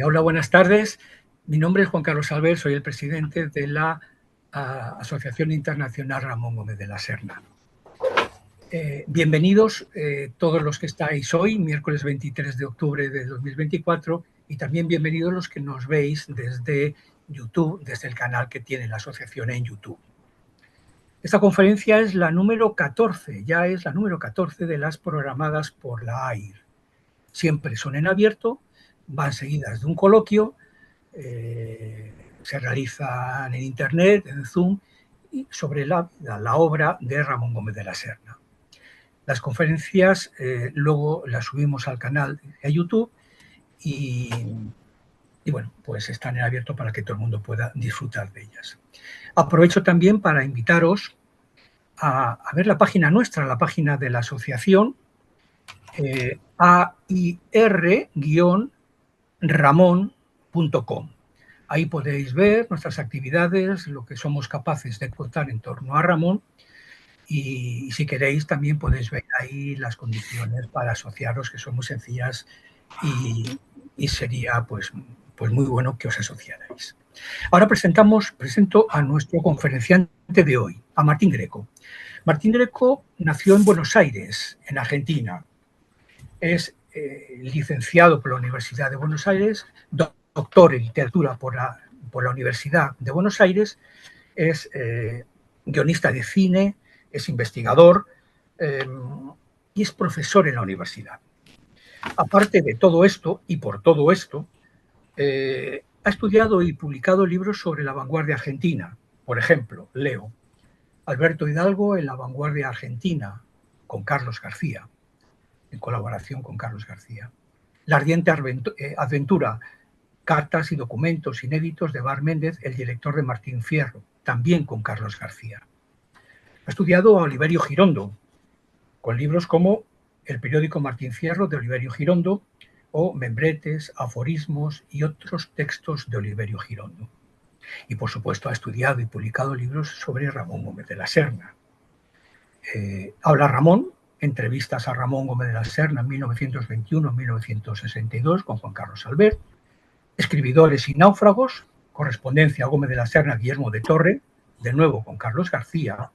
Hola, buenas tardes. Mi nombre es Juan Carlos Albert, soy el presidente de la Asociación Internacional Ramón Gómez de la Serna. Bienvenidos todos los que estáis hoy, miércoles 23 de octubre de 2024, y también bienvenidos los que nos veis desde YouTube, desde el canal que tiene la asociación en YouTube. Esta conferencia es la número 14, ya es la número 14 de las programadas por la AIR. Siempre son en abierto, van seguidas de un coloquio. Se realizan en Internet, en Zoom, y sobre la obra de Ramón Gómez de la Serna. Las conferencias luego las subimos al canal de YouTube y bueno, pues están en abierto para que todo el mundo pueda disfrutar de ellas. Aprovecho también para invitaros a ver la página nuestra, la página de la asociación, air-ramon.com. Ahí podéis ver nuestras actividades, lo que somos capaces de contar en torno a Ramón, y si queréis también podéis ver ahí las condiciones para asociaros, que son muy sencillas, y sería pues muy bueno que os asociarais. Ahora presento a nuestro conferenciante de hoy, a Martín Greco. Martín Greco nació en Buenos Aires, en Argentina. Es licenciado por la Universidad de Buenos Aires, doctor en literatura por la Universidad de Buenos Aires, es guionista de cine, es investigador y es profesor en la universidad. Aparte de todo esto, y por todo esto, ha estudiado y publicado libros sobre la vanguardia argentina. Por ejemplo, leo Alberto Hidalgo en la vanguardia argentina, con Carlos García, en colaboración con Carlos García. La ardiente aventura, cartas y documentos inéditos de Bar Méndez, el director de Martín Fierro, también con Carlos García. Ha estudiado a Oliverio Girondo, con libros como El periódico Martín Fierro de Oliverio Girondo o Membretes, aforismos y otros textos de Oliverio Girondo. Y por supuesto ha estudiado y publicado libros sobre Ramón Gómez de la Serna. Habla Ramón, entrevistas a Ramón Gómez de la Serna en 1921-1962 con Juan Carlos Albert, Escribidores y náufragos, correspondencia a Gómez de la Serna, Guillermo de Torre, de nuevo con Carlos García,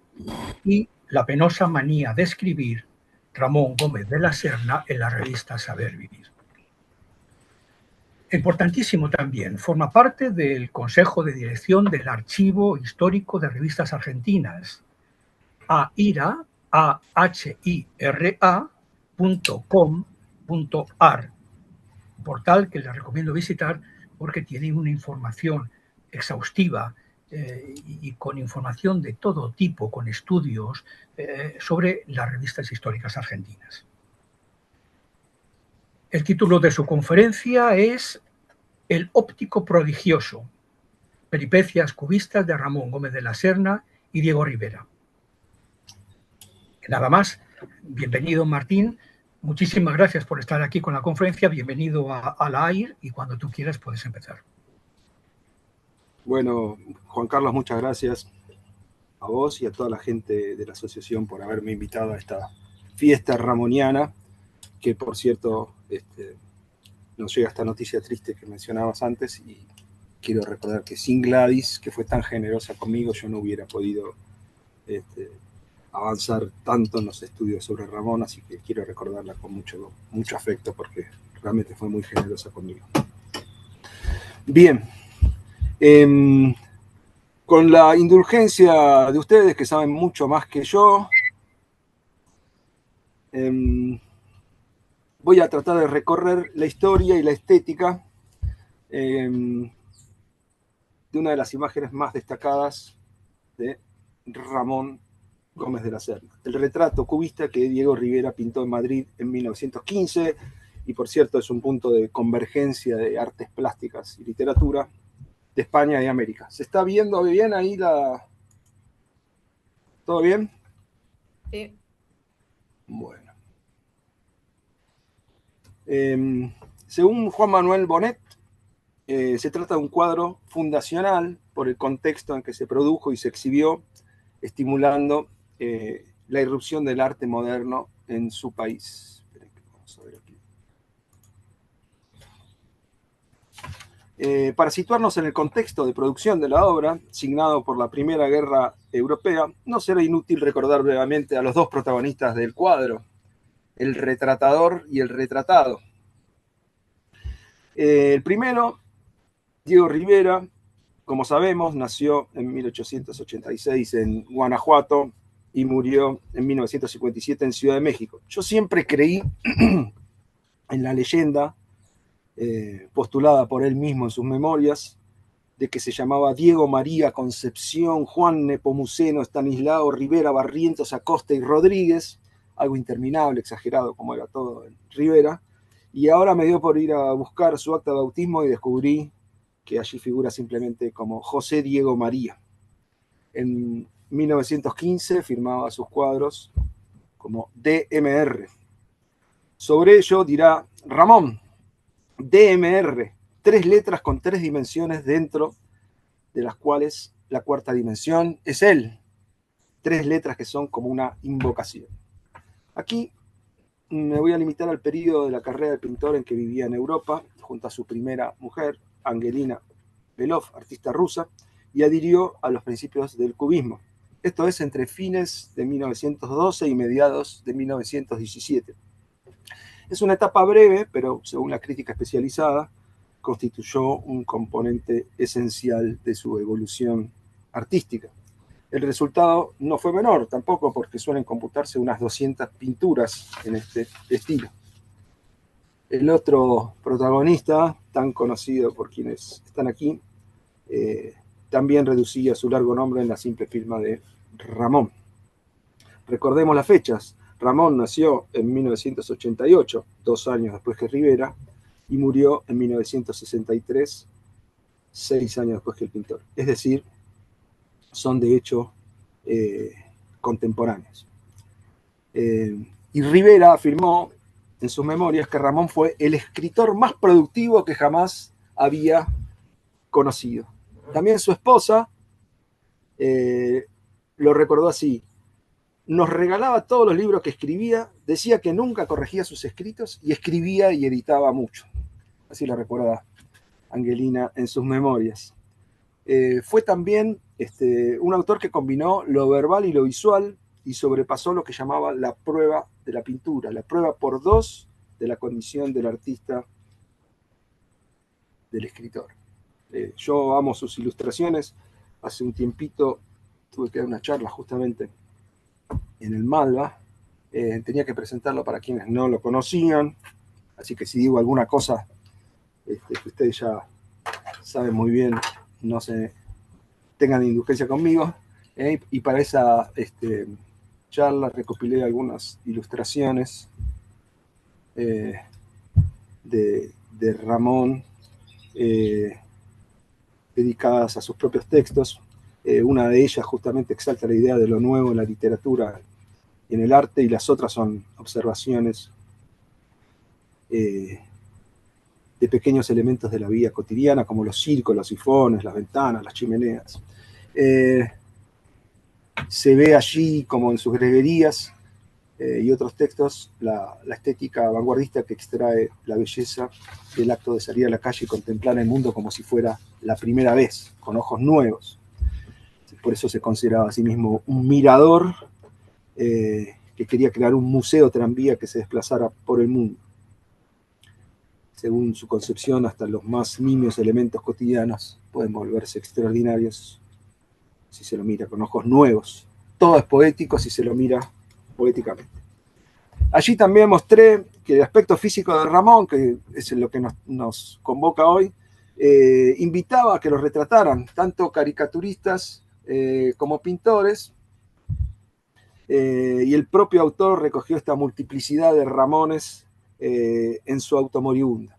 y La penosa manía de escribir, Ramón Gómez de la Serna, en la revista Saber Vivir. Importantísimo también, forma parte del Consejo de Dirección del Archivo Histórico de Revistas Argentinas, ahira.com.ar, portal que les recomiendo visitar porque tiene una información exhaustiva y con información de todo tipo, con estudios sobre las revistas históricas argentinas. El título de su conferencia es El óptico prodigioso, peripecias cubistas de Ramón Gómez de la Serna y Diego Rivera. Nada más, bienvenido Martín, muchísimas gracias por estar aquí con la conferencia, bienvenido a la AIR y cuando tú quieras puedes empezar. Bueno, Juan Carlos, muchas gracias a vos y a toda la gente de la asociación por haberme invitado a esta fiesta ramoniana, que por cierto nos llega esta noticia triste que mencionabas antes, y quiero recordar que sin Gladys, que fue tan generosa conmigo, yo no hubiera podido avanzar tanto en los estudios sobre Ramón, así que quiero recordarla con mucho afecto porque realmente fue muy generosa conmigo. Bien. Con la indulgencia de ustedes, que saben mucho más que yo, voy a tratar de recorrer la historia y la estética de una de las imágenes más destacadas de Ramón Gómez de la Serna. El retrato cubista que Diego Rivera pintó en Madrid en 1915, y por cierto es un punto de convergencia de artes plásticas y literatura de España y América. ¿Se está viendo bien ahí la...? ¿Todo bien? Sí. Bueno. Según Juan Manuel Bonet, se trata de un cuadro fundacional por el contexto en que se produjo y se exhibió, estimulando la irrupción del arte moderno en su país. Vamos a ver aquí. Para situarnos en el contexto de producción de la obra, signado por la Primera Guerra Europea, no será inútil recordar brevemente a los dos protagonistas del cuadro, el retratador y el retratado. El primero, Diego Rivera, como sabemos, nació en 1886 en Guanajuato y murió en 1957 en Ciudad de México. Yo siempre creí en la leyenda postulada por él mismo en sus memorias, de que se llamaba Diego María Concepción Juan Nepomuceno Estanislao Rivera Barrientos Acosta y Rodríguez, algo interminable, exagerado como era todo en Rivera, y ahora me dio por ir a buscar su acta de bautismo y descubrí que allí figura simplemente como José Diego María. En 1915 firmaba sus cuadros como DMR. Sobre ello dirá Ramón, DMR, 3 letras con 3 dimensiones, dentro de las cuales la cuarta dimensión es él. 3 letras que son como una invocación. Aquí me voy a limitar al periodo de la carrera del pintor en que vivía en Europa, junto a su primera mujer, Angelina Belov, artista rusa, y adhirió a los principios del cubismo. Esto es entre fines de 1912 y mediados de 1917. Es una etapa breve, pero según la crítica especializada, constituyó un componente esencial de su evolución artística. El resultado no fue menor tampoco, porque suelen computarse unas 200 pinturas en este estilo. El otro protagonista, tan conocido por quienes están aquí, también reducía su largo nombre en la simple firma de Ramón. Recordemos las fechas. Ramón nació en 1988, 2 años después que Rivera, y murió en 1963, 6 años después que el pintor. Es decir, son de hecho contemporáneos. Y Rivera afirmó en sus memorias que Ramón fue el escritor más productivo que jamás había conocido. También su esposa lo recordó así: nos regalaba todos los libros que escribía, decía que nunca corregía sus escritos y escribía y editaba mucho. Así lo recuerda Angelina en sus memorias. Fue también un autor que combinó lo verbal y lo visual y sobrepasó lo que llamaba la prueba de la pintura, la prueba por 2 de la condición del artista, del escritor. Yo amo sus ilustraciones. Hace un tiempito tuve que dar una charla justamente en el Malva. Tenía que presentarlo para quienes no lo conocían, así que si digo alguna cosa que ustedes ya saben muy bien, no se tengan indulgencia conmigo. Y para esa charla recopilé algunas ilustraciones de Ramón, dedicadas a sus propios textos. Una de ellas justamente exalta la idea de lo nuevo en la literatura y en el arte, y las otras son observaciones de pequeños elementos de la vida cotidiana, como los circos, los sifones, las ventanas, las chimeneas. Se ve allí, como en sus greguerías y otros textos, la estética vanguardista que extrae la belleza del acto de salir a la calle y contemplar el mundo como si fuera la primera vez, con ojos nuevos. Por eso se consideraba a sí mismo un mirador que quería crear un museo tranvía que se desplazara por el mundo. Según su concepción, hasta los más nimios elementos cotidianos pueden volverse extraordinarios si se lo mira con ojos nuevos. Todo es poético si se lo mira poéticamente. Allí también mostré que el aspecto físico de Ramón, que es lo que nos convoca hoy, invitaba a que lo retrataran tanto caricaturistas como pintores, y el propio autor recogió esta multiplicidad de Ramones en su Automoribunda.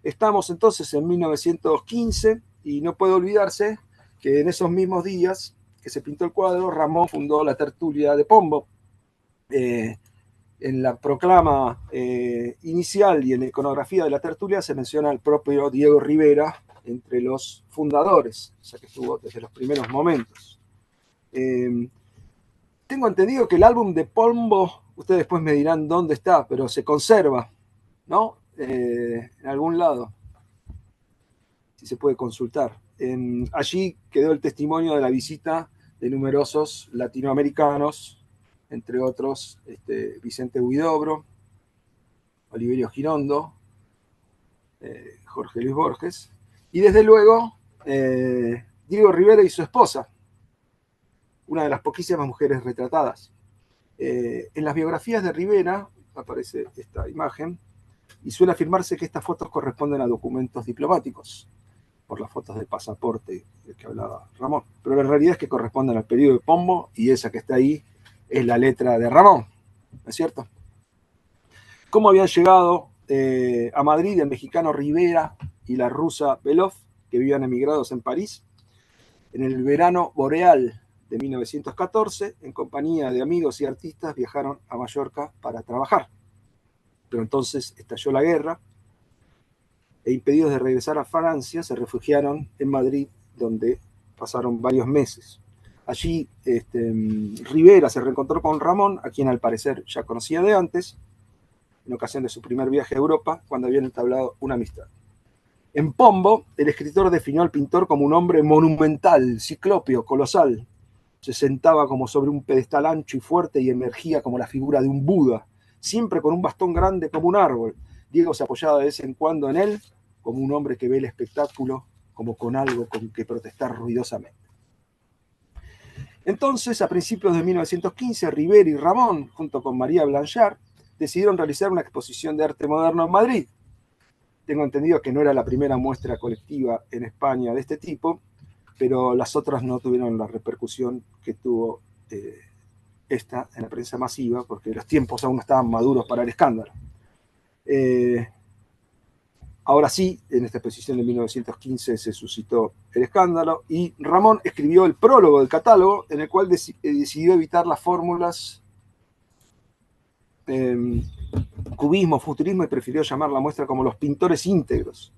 Estamos entonces en 1915 y no puede olvidarse que en esos mismos días que se pintó el cuadro, Ramón fundó la Tertulia de Pombo. En la proclama inicial y en la iconografía de la tertulia se menciona al propio Diego Rivera entre los fundadores, o sea que estuvo desde los primeros momentos. Tengo entendido que el álbum de Pombo, ustedes después me dirán dónde está, pero se conserva, ¿no? En algún lado. si se puede consultar. Allí quedó el testimonio de la visita de numerosos latinoamericanos, entre otros Vicente Huidobro, Oliverio Girondo, Jorge Luis Borges, y desde luego Diego Rivera y su esposa, una de las poquísimas mujeres retratadas. En las biografías de Rivera aparece esta imagen, y suele afirmarse que estas fotos corresponden a documentos diplomáticos, por las fotos del pasaporte del que hablaba Ramón. Pero la realidad es que corresponden al periodo de Pombo, y esa que está ahí es la letra de Ramón, ¿no es cierto? ¿Cómo habían llegado a Madrid el mexicano Rivera y la rusa Belov, que vivían emigrados en París? En el verano boreal de 1914, en compañía de amigos y artistas, viajaron a Mallorca para trabajar. Pero entonces estalló la guerra, e impedidos de regresar a Francia, se refugiaron en Madrid, donde pasaron varios meses. Allí Rivera se reencontró con Ramón, a quien al parecer ya conocía de antes, en ocasión de su primer viaje a Europa, cuando habían entablado una amistad. En Pombo, el escritor definió al pintor como un hombre monumental, ciclópeo, colosal. Se sentaba como sobre un pedestal ancho y fuerte y emergía como la figura de un Buda, siempre con un bastón grande como un árbol. Diego se apoyaba de vez en cuando en él, como un hombre que ve el espectáculo como con algo con que protestar ruidosamente. Entonces, a principios de 1915, Rivera y Ramón, junto con María Blanchard, decidieron realizar una exposición de arte moderno en Madrid. Tengo entendido que no era la primera muestra colectiva en España de este tipo, pero las otras no tuvieron la repercusión que tuvo esta en la prensa masiva, porque los tiempos aún no estaban maduros para el escándalo. Ahora sí, en esta exposición de 1915 se suscitó el escándalo, y Ramón escribió el prólogo del catálogo, en el cual decidió evitar las fórmulas cubismo, futurismo, y prefirió llamar la muestra como los pintores íntegros.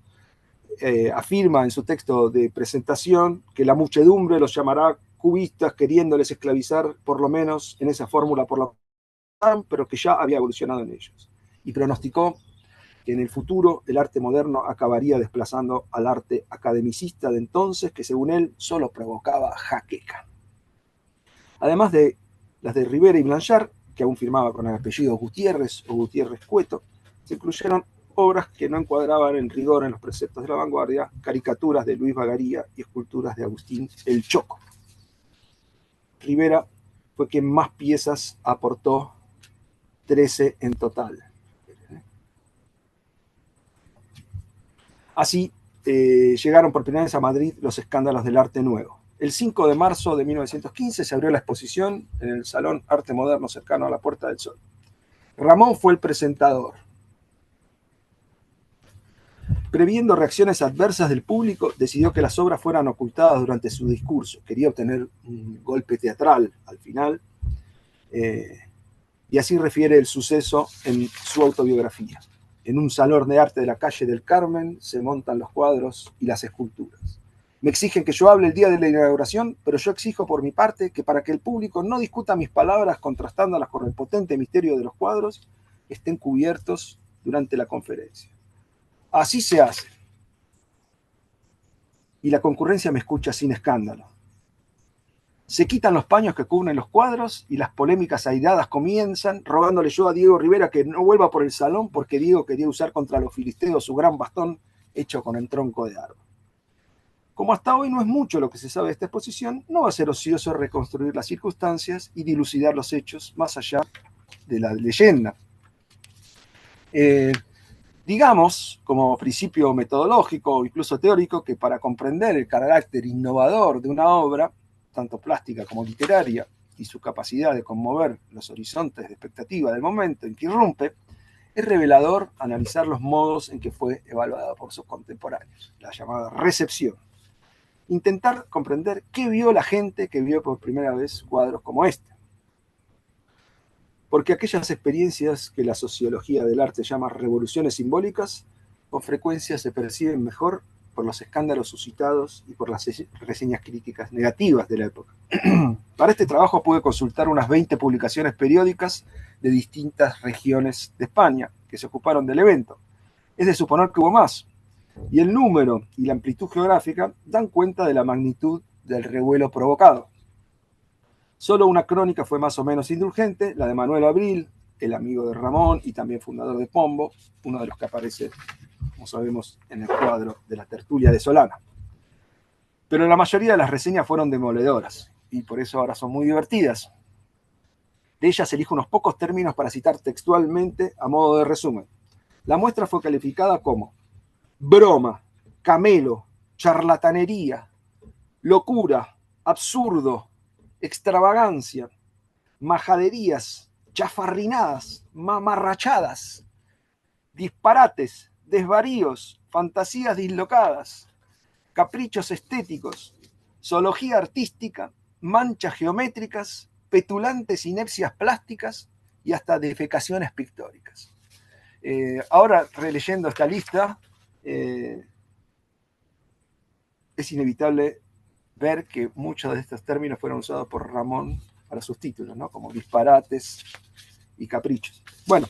Afirma en su texto de presentación que la muchedumbre los llamará cubistas, queriéndoles esclavizar, por lo menos en esa fórmula por la pero que ya había evolucionado en ellos. Y pronosticó que en el futuro el arte moderno acabaría desplazando al arte academicista de entonces, que según él solo provocaba jaqueca. Además de las de Rivera y Blanchard, que aún firmaba con el apellido Gutiérrez o Gutiérrez Cueto, se incluyeron obras que no encuadraban en rigor en los preceptos de la vanguardia, caricaturas de Luis Bagaría y esculturas de Agustín El Choco. Rivera fue quien más piezas aportó, 13 en total. Así llegaron por primera vez a Madrid los escándalos del arte nuevo. El 5 de marzo de 1915 se abrió la exposición en el Salón Arte Moderno cercano a la Puerta del Sol. Ramón fue el presentador. Previendo reacciones adversas del público, decidió que las obras fueran ocultadas durante su discurso. Quería obtener un golpe teatral al final, y así refiere el suceso en su autobiografía. En un salón de arte de la calle del Carmen se montan los cuadros y las esculturas. Me exigen que yo hable el día de la inauguración, pero yo exijo por mi parte que para que el público no discuta mis palabras contrastándolas con el potente misterio de los cuadros, estén cubiertos durante la conferencia. Así se hace. Y la concurrencia me escucha sin escándalo. Se quitan los paños que cubren los cuadros y las polémicas airadas comienzan, rogándole yo a Diego Rivera que no vuelva por el salón porque Diego quería usar contra los filisteos su gran bastón hecho con el tronco de árbol. Como hasta hoy no es mucho lo que se sabe de esta exposición, no va a ser ocioso reconstruir las circunstancias y dilucidar los hechos más allá de la leyenda. Digamos, como principio metodológico o incluso teórico, que para comprender el carácter innovador de una obra, tanto plástica como literaria, y su capacidad de conmover los horizontes de expectativa del momento en que irrumpe, es revelador analizar los modos en que fue evaluada por sus contemporáneos, la llamada recepción. Intentar comprender qué vio la gente que vio por primera vez cuadros como este. Porque aquellas experiencias que la sociología del arte llama revoluciones simbólicas, con frecuencia se perciben mejor por los escándalos suscitados y por las reseñas críticas negativas de la época. Para este trabajo pude consultar unas 20 publicaciones periódicas de distintas regiones de España que se ocuparon del evento. Es de suponer que hubo más. Y el número y la amplitud geográfica dan cuenta de la magnitud del revuelo provocado. Solo una crónica fue más o menos indulgente, la de Manuel Abril, el amigo de Ramón y también fundador de Pombo, uno de los que aparece, como sabemos, en el cuadro de la tertulia de Solana. Pero la mayoría de las reseñas fueron demoledoras, y por eso ahora son muy divertidas. De ellas elijo unos pocos términos para citar textualmente a modo de resumen. La muestra fue calificada como broma, camelo, charlatanería, locura, absurdo, extravagancia, majaderías, chafarrinadas, mamarrachadas, disparates, desvaríos, fantasías dislocadas, caprichos estéticos, zoología artística, manchas geométricas, petulantes inepcias plásticas y hasta defecaciones pictóricas. Ahora, releyendo esta lista, es inevitable ver que muchos de estos términos fueron usados por Ramón para sus títulos, ¿no? Como disparates y caprichos. Bueno,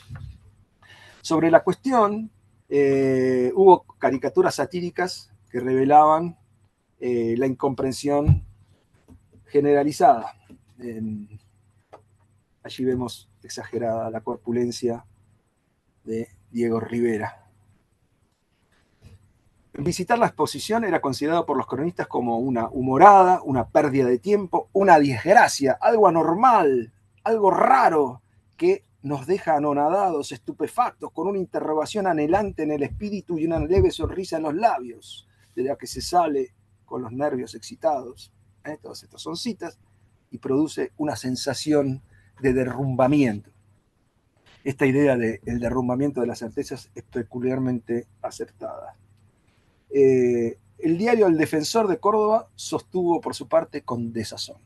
sobre la cuestión, hubo caricaturas satíricas que revelaban la incomprensión generalizada. Allí vemos exagerada la corpulencia de Diego Rivera. Visitar la exposición era considerado por los cronistas como una humorada, una pérdida de tiempo, una desgracia, algo anormal, algo raro que nos deja anonadados, estupefactos, con una interrogación anhelante en el espíritu y una leve sonrisa en los labios, de la que se sale con los nervios excitados. Todas estas son citas, y produce una sensación de derrumbamiento. Esta idea del derrumbamiento de las certezas es peculiarmente aceptada. El diario El Defensor de Córdoba sostuvo por su parte con desazón.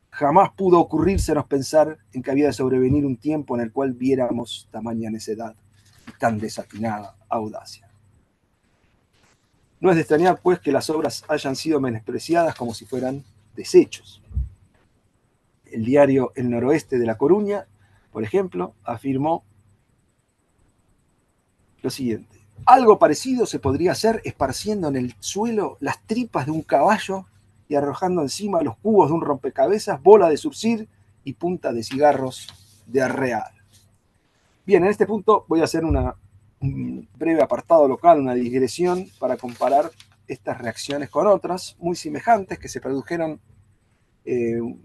Jamás pudo ocurrírsenos pensar en que había de sobrevenir un tiempo en el cual viéramos tamaña necedad y tan desatinada audacia. No es de extrañar, pues, que las obras hayan sido menospreciadas como si fueran desechos. El diario El Noroeste de La Coruña, por ejemplo, afirmó lo siguiente: algo parecido se podría hacer esparciendo en el suelo las tripas de un caballo y arrojando encima los cubos de un rompecabezas, bola de surcir y punta de cigarros de arreal. Bien, en este punto voy a hacer un breve apartado local, una digresión para comparar estas reacciones con otras muy semejantes que se produjeron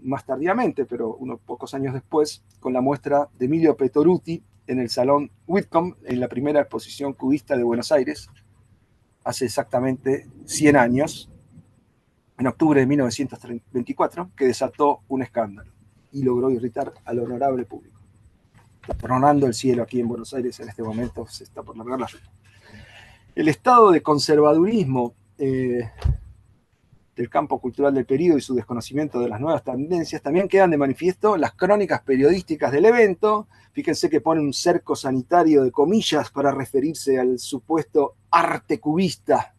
más tardíamente, pero unos pocos años después, con la muestra de Emilio Petoruti en el Salón Whitcomb, en la primera exposición cubista de Buenos Aires, hace exactamente 100 años, en octubre de 1924, que desató un escándalo y logró irritar al honorable público. Está tronando el cielo aquí en Buenos Aires en este momento, se está por largar la lluvia. El estado de conservadurismo del campo cultural del periodo y su desconocimiento de las nuevas tendencias también quedan de manifiesto en las crónicas periodísticas del evento. Fíjense que pone un cerco sanitario de comillas para referirse al supuesto arte cubista.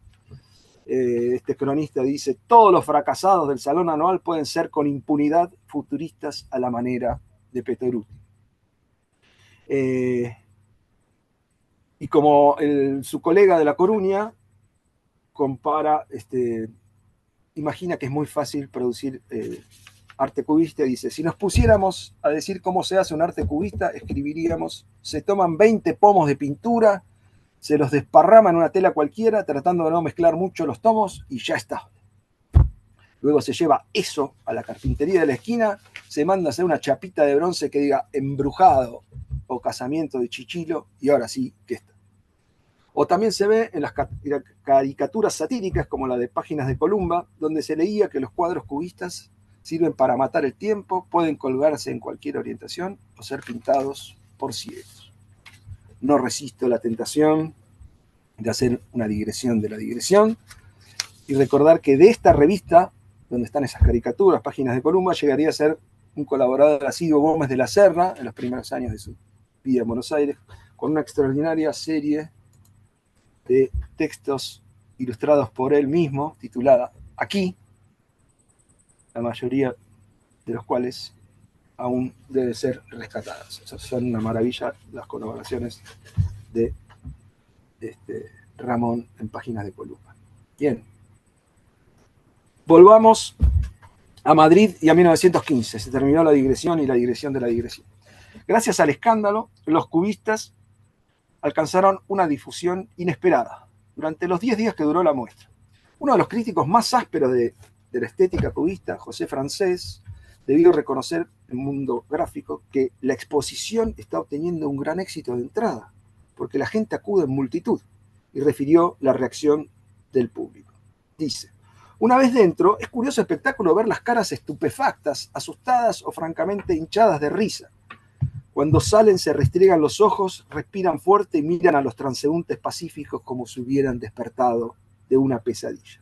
Este cronista dice: todos los fracasados del Salón Anual pueden ser con impunidad futuristas a la manera de Petoruti. Y como su colega de La Coruña compara, imagina que es muy fácil producir arte cubista, y dice: si nos pusiéramos a decir cómo se hace un arte cubista, escribiríamos: se toman 20 pomos de pintura, se los desparrama en una tela cualquiera, tratando de no mezclar mucho los tomos, y ya está. Luego se lleva eso a la carpintería de la esquina, se manda a hacer una chapita de bronce que diga embrujado o casamiento de Chichilo, y ahora sí que está. O también se ve en las caricaturas satíricas, como la de Páginas de Columba, donde se leía que los cuadros cubistas sirven para matar el tiempo, pueden colgarse en cualquier orientación o ser pintados por ciegos. No resisto la tentación de hacer una digresión de la digresión y recordar que de esta revista, donde están esas caricaturas, Páginas de Columba, llegaría a ser un colaborador asiduo Gómez de la Serna en los primeros años de su vida en Buenos Aires, con una extraordinaria serie de textos ilustrados por él mismo, titulada Aquí, la mayoría de los cuales aún deben ser rescatadas. O sea, son una maravilla las colaboraciones de Ramón en páginas de columna. Bien. Volvamos a Madrid y a 1915. Se terminó la digresión y la digresión de la digresión. Gracias al escándalo, los cubistas alcanzaron una difusión inesperada durante los 10 días que duró la muestra. Uno de los críticos más ásperos de la estética cubista, José Francés, debió reconocer en el mundo gráfico que la exposición está obteniendo un gran éxito de entrada, porque la gente acude en multitud, y refirió la reacción del público. Dice: una vez dentro, es curioso espectáculo ver las caras estupefactas, asustadas o francamente hinchadas de risa. Cuando salen se restriegan los ojos, respiran fuerte y miran a los transeúntes pacíficos como si hubieran despertado de una pesadilla.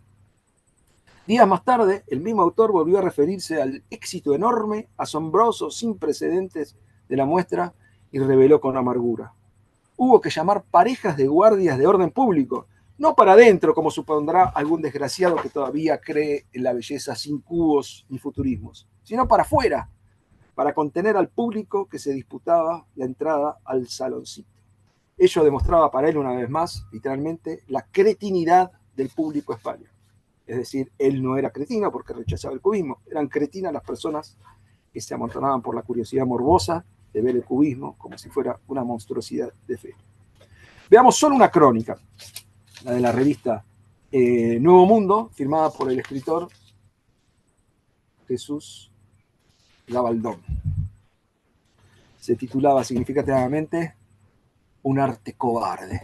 Días más tarde, el mismo autor volvió a referirse al éxito enorme, asombroso, sin precedentes de la muestra y reveló con amargura: hubo que llamar parejas de guardias de orden público, no para adentro, como supondrá algún desgraciado que todavía cree en la belleza sin cubos ni futurismos, sino para afuera, para contener al público que se disputaba la entrada al saloncito. Ello demostraba para él una vez más, literalmente, la cretinidad del público español. Es decir, él no era cretino porque rechazaba el cubismo, eran cretinas las personas que se amontonaban por la curiosidad morbosa de ver el cubismo como si fuera una monstruosidad de fe. Veamos solo una crónica, la de la revista Nuevo Mundo, firmada por el escritor Jesús Gabaldón. Se titulaba significativamente Un arte cobarde.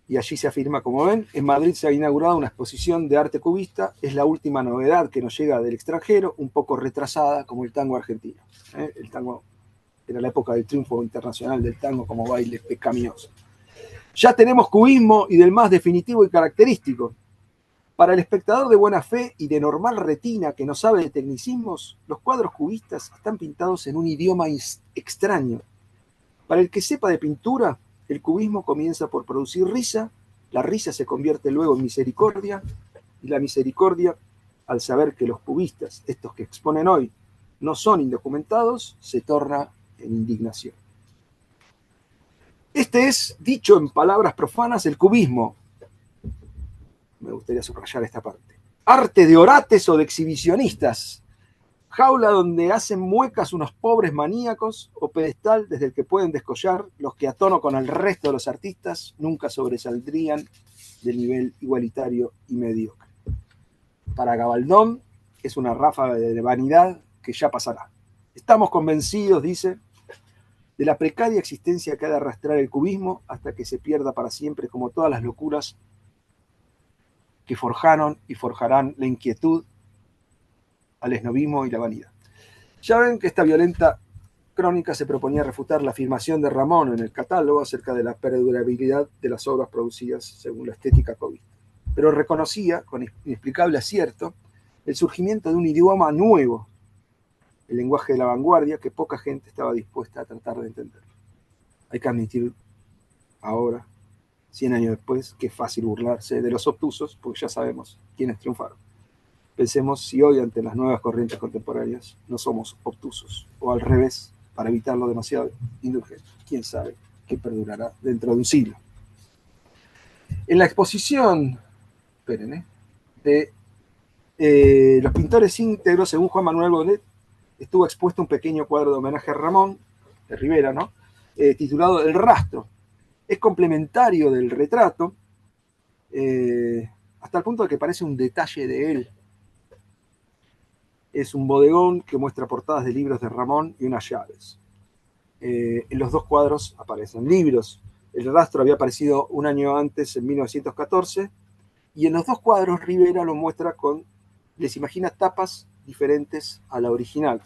Y allí se afirma, como ven, en Madrid se ha inaugurado una exposición de arte cubista, es la última novedad que nos llega del extranjero, un poco retrasada como el tango argentino. El tango era la época del triunfo internacional del tango como baile pecaminoso. Ya tenemos cubismo y del más definitivo y característico. Para el espectador de buena fe y de normal retina que no sabe de tecnicismos, los cuadros cubistas están pintados en un idioma extraño. Para el que sepa de pintura, el cubismo comienza por producir risa, la risa se convierte luego en misericordia, y la misericordia, al saber que los cubistas, estos que exponen hoy, no son indocumentados, se torna en indignación. Este es, dicho en palabras profanas, el cubismo. Me gustaría subrayar esta parte. Arte de orates o de exhibicionistas. Jaula donde hacen muecas unos pobres maníacos o pedestal desde el que pueden descollar los que a tono con el resto de los artistas nunca sobresaldrían del nivel igualitario y mediocre. Para Gabaldón es una ráfaga de vanidad que ya pasará. Estamos convencidos, dice, de la precaria existencia que ha de arrastrar el cubismo hasta que se pierda para siempre, como todas las locuras que forjaron y forjarán la inquietud, al esnovismo y la vanidad. Ya ven que esta violenta crónica se proponía refutar la afirmación de Ramón en el catálogo acerca de la perdurabilidad de las obras producidas según la estética cubista, pero reconocía con inexplicable acierto el surgimiento de un idioma nuevo, el lenguaje de la vanguardia, que poca gente estaba dispuesta a tratar de entender. Hay que admitir ahora, 100 años después, que es fácil burlarse de los obtusos, porque ya sabemos quiénes triunfaron. Pensemos si hoy, ante las nuevas corrientes contemporáneas, no somos obtusos, o al revés, para evitarlo demasiado indulgente. Quién sabe qué perdurará dentro de un siglo. En la exposición, esperen, de los pintores íntegros, según Juan Manuel Bonet, estuvo expuesto un pequeño cuadro de homenaje a Ramón, de Rivera, ¿no? Titulado El Rastro. Es complementario del retrato, hasta el punto de que parece un detalle de él. Es un bodegón que muestra portadas de libros de Ramón y unas llaves. En los dos cuadros aparecen libros. El Rastro había aparecido un año antes, en 1914, y en los dos cuadros Rivera lo muestra con, les imagina tapas diferentes a la original.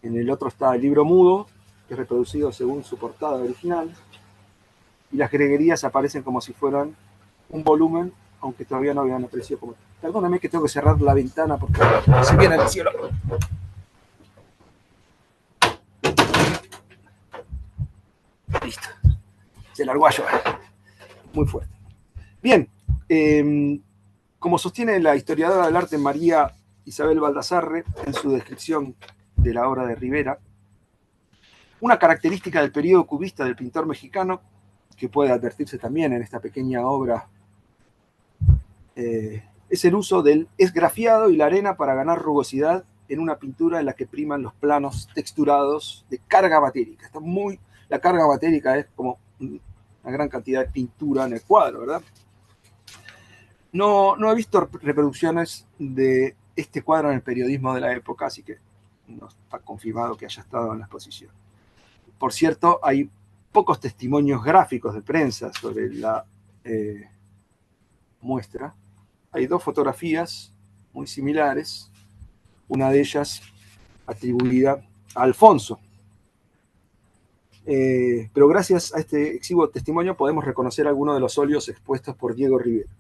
En el otro está el libro mudo, que es reproducido según su portada original, y las greguerías aparecen como si fueran un volumen, aunque todavía no habían aparecido como... Perdóname que tengo que cerrar la ventana porque se viene el cielo. Listo. Se largó a llover. Muy fuerte. Bien. Como sostiene la historiadora del arte María Isabel Baldassarre en su descripción de la obra de Rivera, una característica del periodo cubista del pintor mexicano que puede advertirse también en esta pequeña obra, es el uso del esgrafiado y la arena para ganar rugosidad en una pintura en la que priman los planos texturados de carga matérica. La carga matérica es como una gran cantidad de pintura en el cuadro, ¿verdad? No he visto reproducciones de este cuadro en el periodismo de la época, así que no está confirmado que haya estado en la exposición. Por cierto, hay pocos testimonios gráficos de prensa sobre la muestra. Hay 2 fotografías muy similares, una de ellas atribuida a Alfonso. Pero gracias a este exiguo testimonio podemos reconocer algunos de los óleos expuestos por Diego Rivera.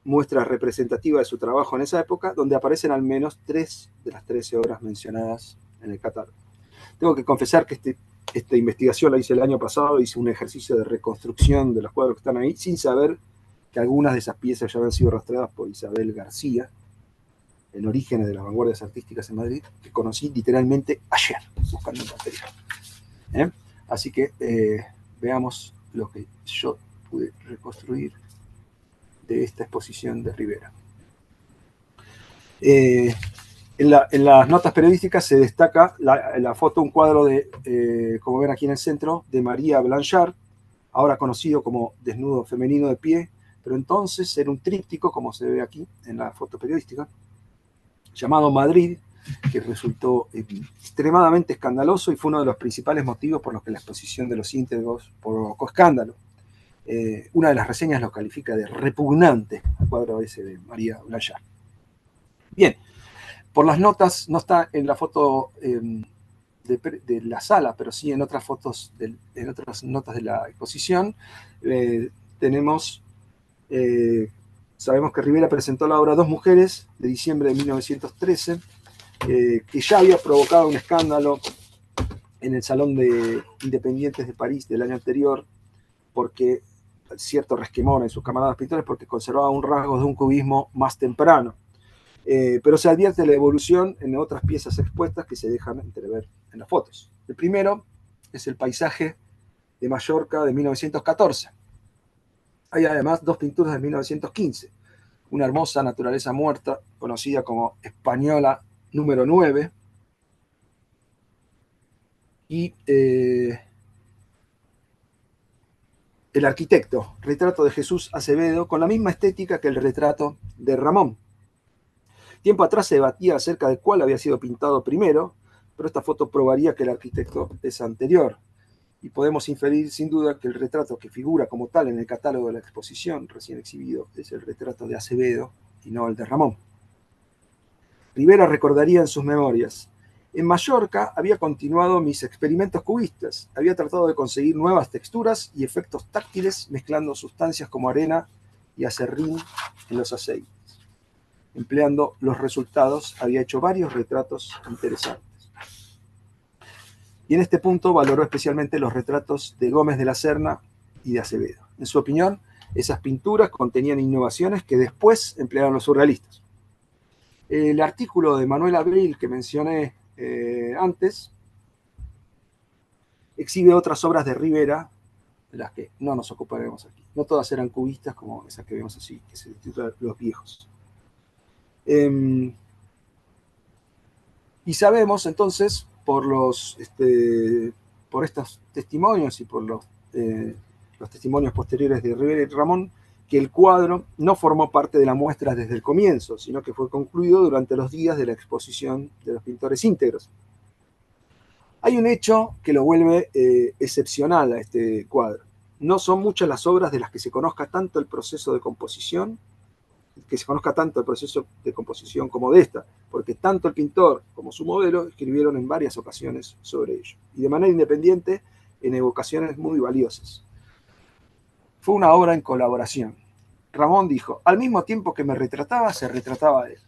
Muestra representativa de su trabajo en esa época, donde aparecen al menos 3 de las 13 obras mencionadas en el catálogo. Tengo que confesar que esta investigación la hice el año pasado, hice un ejercicio de reconstrucción de los cuadros que están ahí, sin saber que algunas de esas piezas ya habían sido rastreadas por Isabel García, en Orígenes de las Vanguardias Artísticas en Madrid, que conocí literalmente ayer, buscando el material. Así que veamos lo que yo pude reconstruir de esta exposición de Rivera. En las notas periodísticas se destaca la foto, un cuadro de, como ven aquí en el centro, de María Blanchard, ahora conocido como Desnudo femenino de pie, pero entonces era un tríptico, como se ve aquí en la foto periodística, llamado Madrid, que resultó extremadamente escandaloso y fue uno de los principales motivos por los que la exposición de los íntegros provocó escándalo. Una de las reseñas lo califica de repugnante al cuadro ese de María Blanchard. Bien, por las notas, no está en la foto de la sala, pero sí en otras fotos, en otras notas de la exposición, tenemos, sabemos que Rivera presentó la obra Dos Mujeres, de diciembre de 1913, que ya había provocado un escándalo en el Salón de Independientes de París del año anterior, porque cierto resquemor en sus camaradas pintores, porque conservaba un rasgo de un cubismo más temprano. Pero se advierte la evolución en otras piezas expuestas que se dejan entrever en las fotos. El primero es el paisaje de Mallorca de 1914. Hay además 2 pinturas de 1915. Una hermosa naturaleza muerta, conocida como Española número 9, y El arquitecto, retrato de Jesús Acevedo, con la misma estética que el retrato de Ramón. Tiempo atrás se debatía acerca de cuál había sido pintado primero, pero esta foto probaría que el arquitecto es anterior. Y podemos inferir sin duda que el retrato que figura como tal en el catálogo de la exposición recién exhibido es el retrato de Acevedo y no el de Ramón. Rivera recordaría en sus memorias: en Mallorca había continuado mis experimentos cubistas, había tratado de conseguir nuevas texturas y efectos táctiles mezclando sustancias como arena y acerrín en los aceites. Empleando los resultados, había hecho varios retratos interesantes. Y en este punto valoró especialmente los retratos de Gómez de la Serna y de Acevedo. En su opinión, esas pinturas contenían innovaciones que después emplearon los surrealistas. El artículo de Manuel Abril que mencioné antes exhibe otras obras de Rivera, de las que no nos ocuparemos aquí. No todas eran cubistas como esa que vemos así, que se titula Los Viejos. Y sabemos entonces, por estos testimonios y por los testimonios posteriores de Rivera y Ramón, que el cuadro no formó parte de la muestra desde el comienzo, sino que fue concluido durante los días de la exposición de los pintores íntegros. Hay un hecho que lo vuelve excepcional a este cuadro. No son muchas las obras de las que se conozca tanto el proceso de composición, como de esta, porque tanto el pintor como su modelo escribieron en varias ocasiones sobre ello, y de manera independiente en evocaciones muy valiosas. Fue una obra en colaboración. Ramón dijo: al mismo tiempo que me retrataba, se retrataba a él.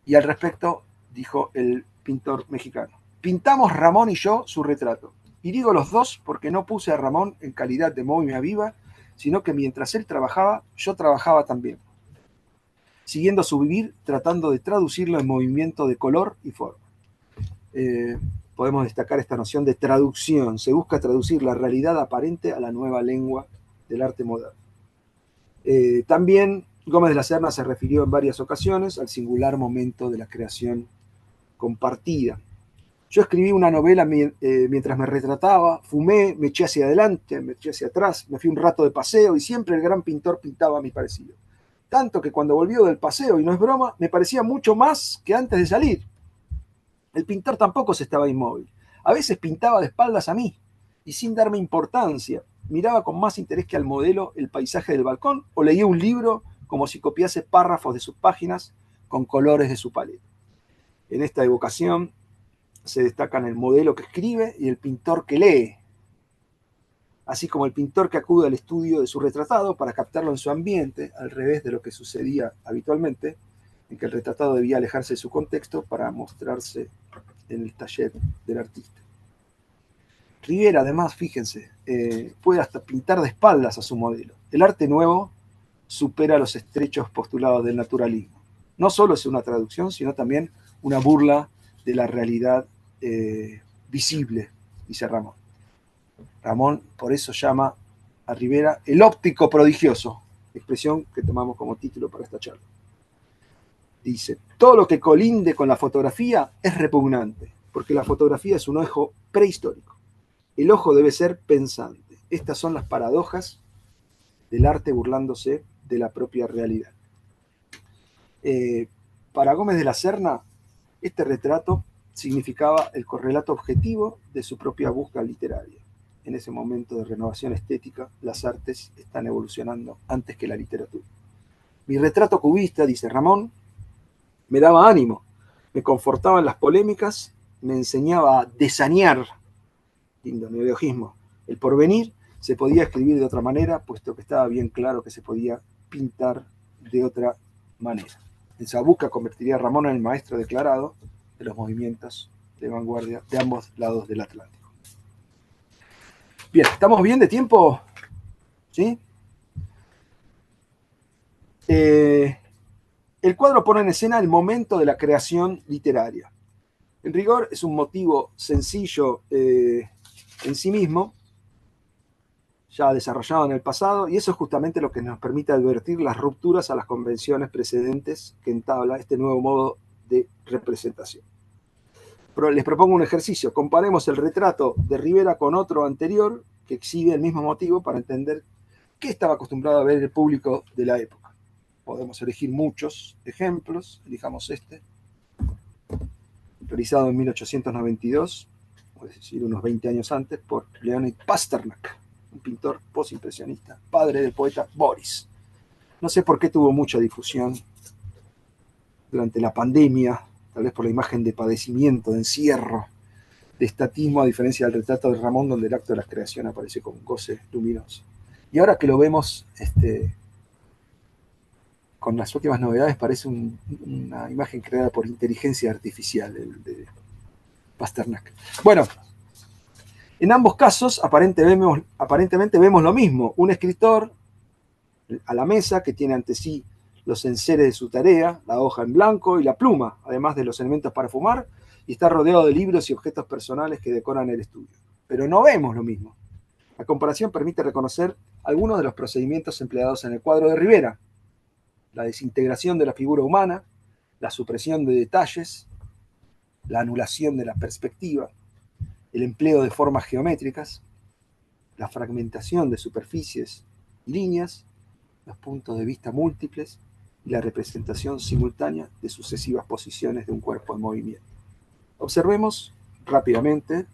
Y al respecto dijo el pintor mexicano: pintamos Ramón y yo su retrato. Y digo los dos porque no puse a Ramón en calidad de momia viva, sino que mientras él trabajaba, yo trabajaba también, siguiendo su vivir, tratando de traducirlo en movimiento de color y forma. podemos destacar esta noción de traducción. Se busca traducir la realidad aparente a la nueva lengua del arte moderno. También Gómez de la Serna se refirió en varias ocasiones al singular momento de la creación compartida. Yo escribí una novela mientras me retrataba, fumé, me eché hacia adelante, me eché hacia atrás, me fui un rato de paseo y siempre el gran pintor pintaba a mi parecido. Tanto que cuando volvió del paseo, y no es broma, me parecía mucho más que antes de salir. El pintor tampoco se estaba inmóvil. A veces pintaba de espaldas a mí y sin darme importancia, miraba con más interés que al modelo el paisaje del balcón o leía un libro como si copiase párrafos de sus páginas con colores de su paleta. En esta evocación se destacan el modelo que escribe y el pintor que lee, así como el pintor que acude al estudio de su retratado para captarlo en su ambiente, al revés de lo que sucedía habitualmente, en que el retratado debía alejarse de su contexto para mostrarse en el taller del artista. Rivera, además, fíjense, puede hasta pintar de espaldas a su modelo. El arte nuevo supera los estrechos postulados del naturalismo. No solo es una traducción, sino también una burla de la realidad visible, dice Ramón. Ramón por eso llama a Rivera el óptico prodigioso, expresión que tomamos como título para esta charla. Dice, todo lo que colinde con la fotografía es repugnante, porque la fotografía es un ojo prehistórico. El ojo debe ser pensante. Estas son las paradojas del arte burlándose de la propia realidad. Para Gómez de la Serna, este retrato significaba el correlato objetivo de su propia búsqueda literaria. En ese momento de renovación estética, las artes están evolucionando antes que la literatura. Mi retrato cubista, dice Ramón, me daba ánimo, me confortaba en las polémicas, me enseñaba a desanear, lindo neologismo, el porvenir. Se podía escribir de otra manera, puesto que estaba bien claro que se podía pintar de otra manera. En Sabuca convertiría a Ramón en el maestro declarado de los movimientos de vanguardia de ambos lados del Atlántico. Bien, ¿estamos bien de tiempo? ¿Sí? El cuadro pone en escena el momento de la creación literaria. En rigor, es un motivo sencillo en sí mismo, ya desarrollado en el pasado, y eso es justamente lo que nos permite advertir las rupturas a las convenciones precedentes que entabla este nuevo modo de representación. Pero les propongo un ejercicio. Comparemos el retrato de Rivera con otro anterior que exhibe el mismo motivo para entender qué estaba acostumbrado a ver el público de la época. Podemos elegir muchos ejemplos. Elijamos este, realizado en 1892, es decir, unos 20 años antes, por Leonid Pasternak, un pintor postimpresionista, padre del poeta Boris. No sé por qué tuvo mucha difusión durante la pandemia, tal vez por la imagen de padecimiento, de encierro, de estatismo, a diferencia del retrato de Ramón, donde el acto de la creación aparece con un goce luminoso. Y ahora que lo vemos con las últimas novedades, parece una imagen creada por inteligencia artificial, el de Pasternak. Bueno, en ambos casos aparentemente vemos lo mismo. Un escritor a la mesa que tiene ante sí los enseres de su tarea, la hoja en blanco y la pluma, además de los elementos para fumar, y está rodeado de libros y objetos personales que decoran el estudio. Pero no vemos lo mismo. La comparación permite reconocer algunos de los procedimientos empleados en el cuadro de Rivera: la desintegración de la figura humana, la supresión de detalles, la anulación de la perspectiva, el empleo de formas geométricas, la fragmentación de superficies y líneas, los puntos de vista múltiples y la representación simultánea de sucesivas posiciones de un cuerpo en movimiento. Observemos rápidamente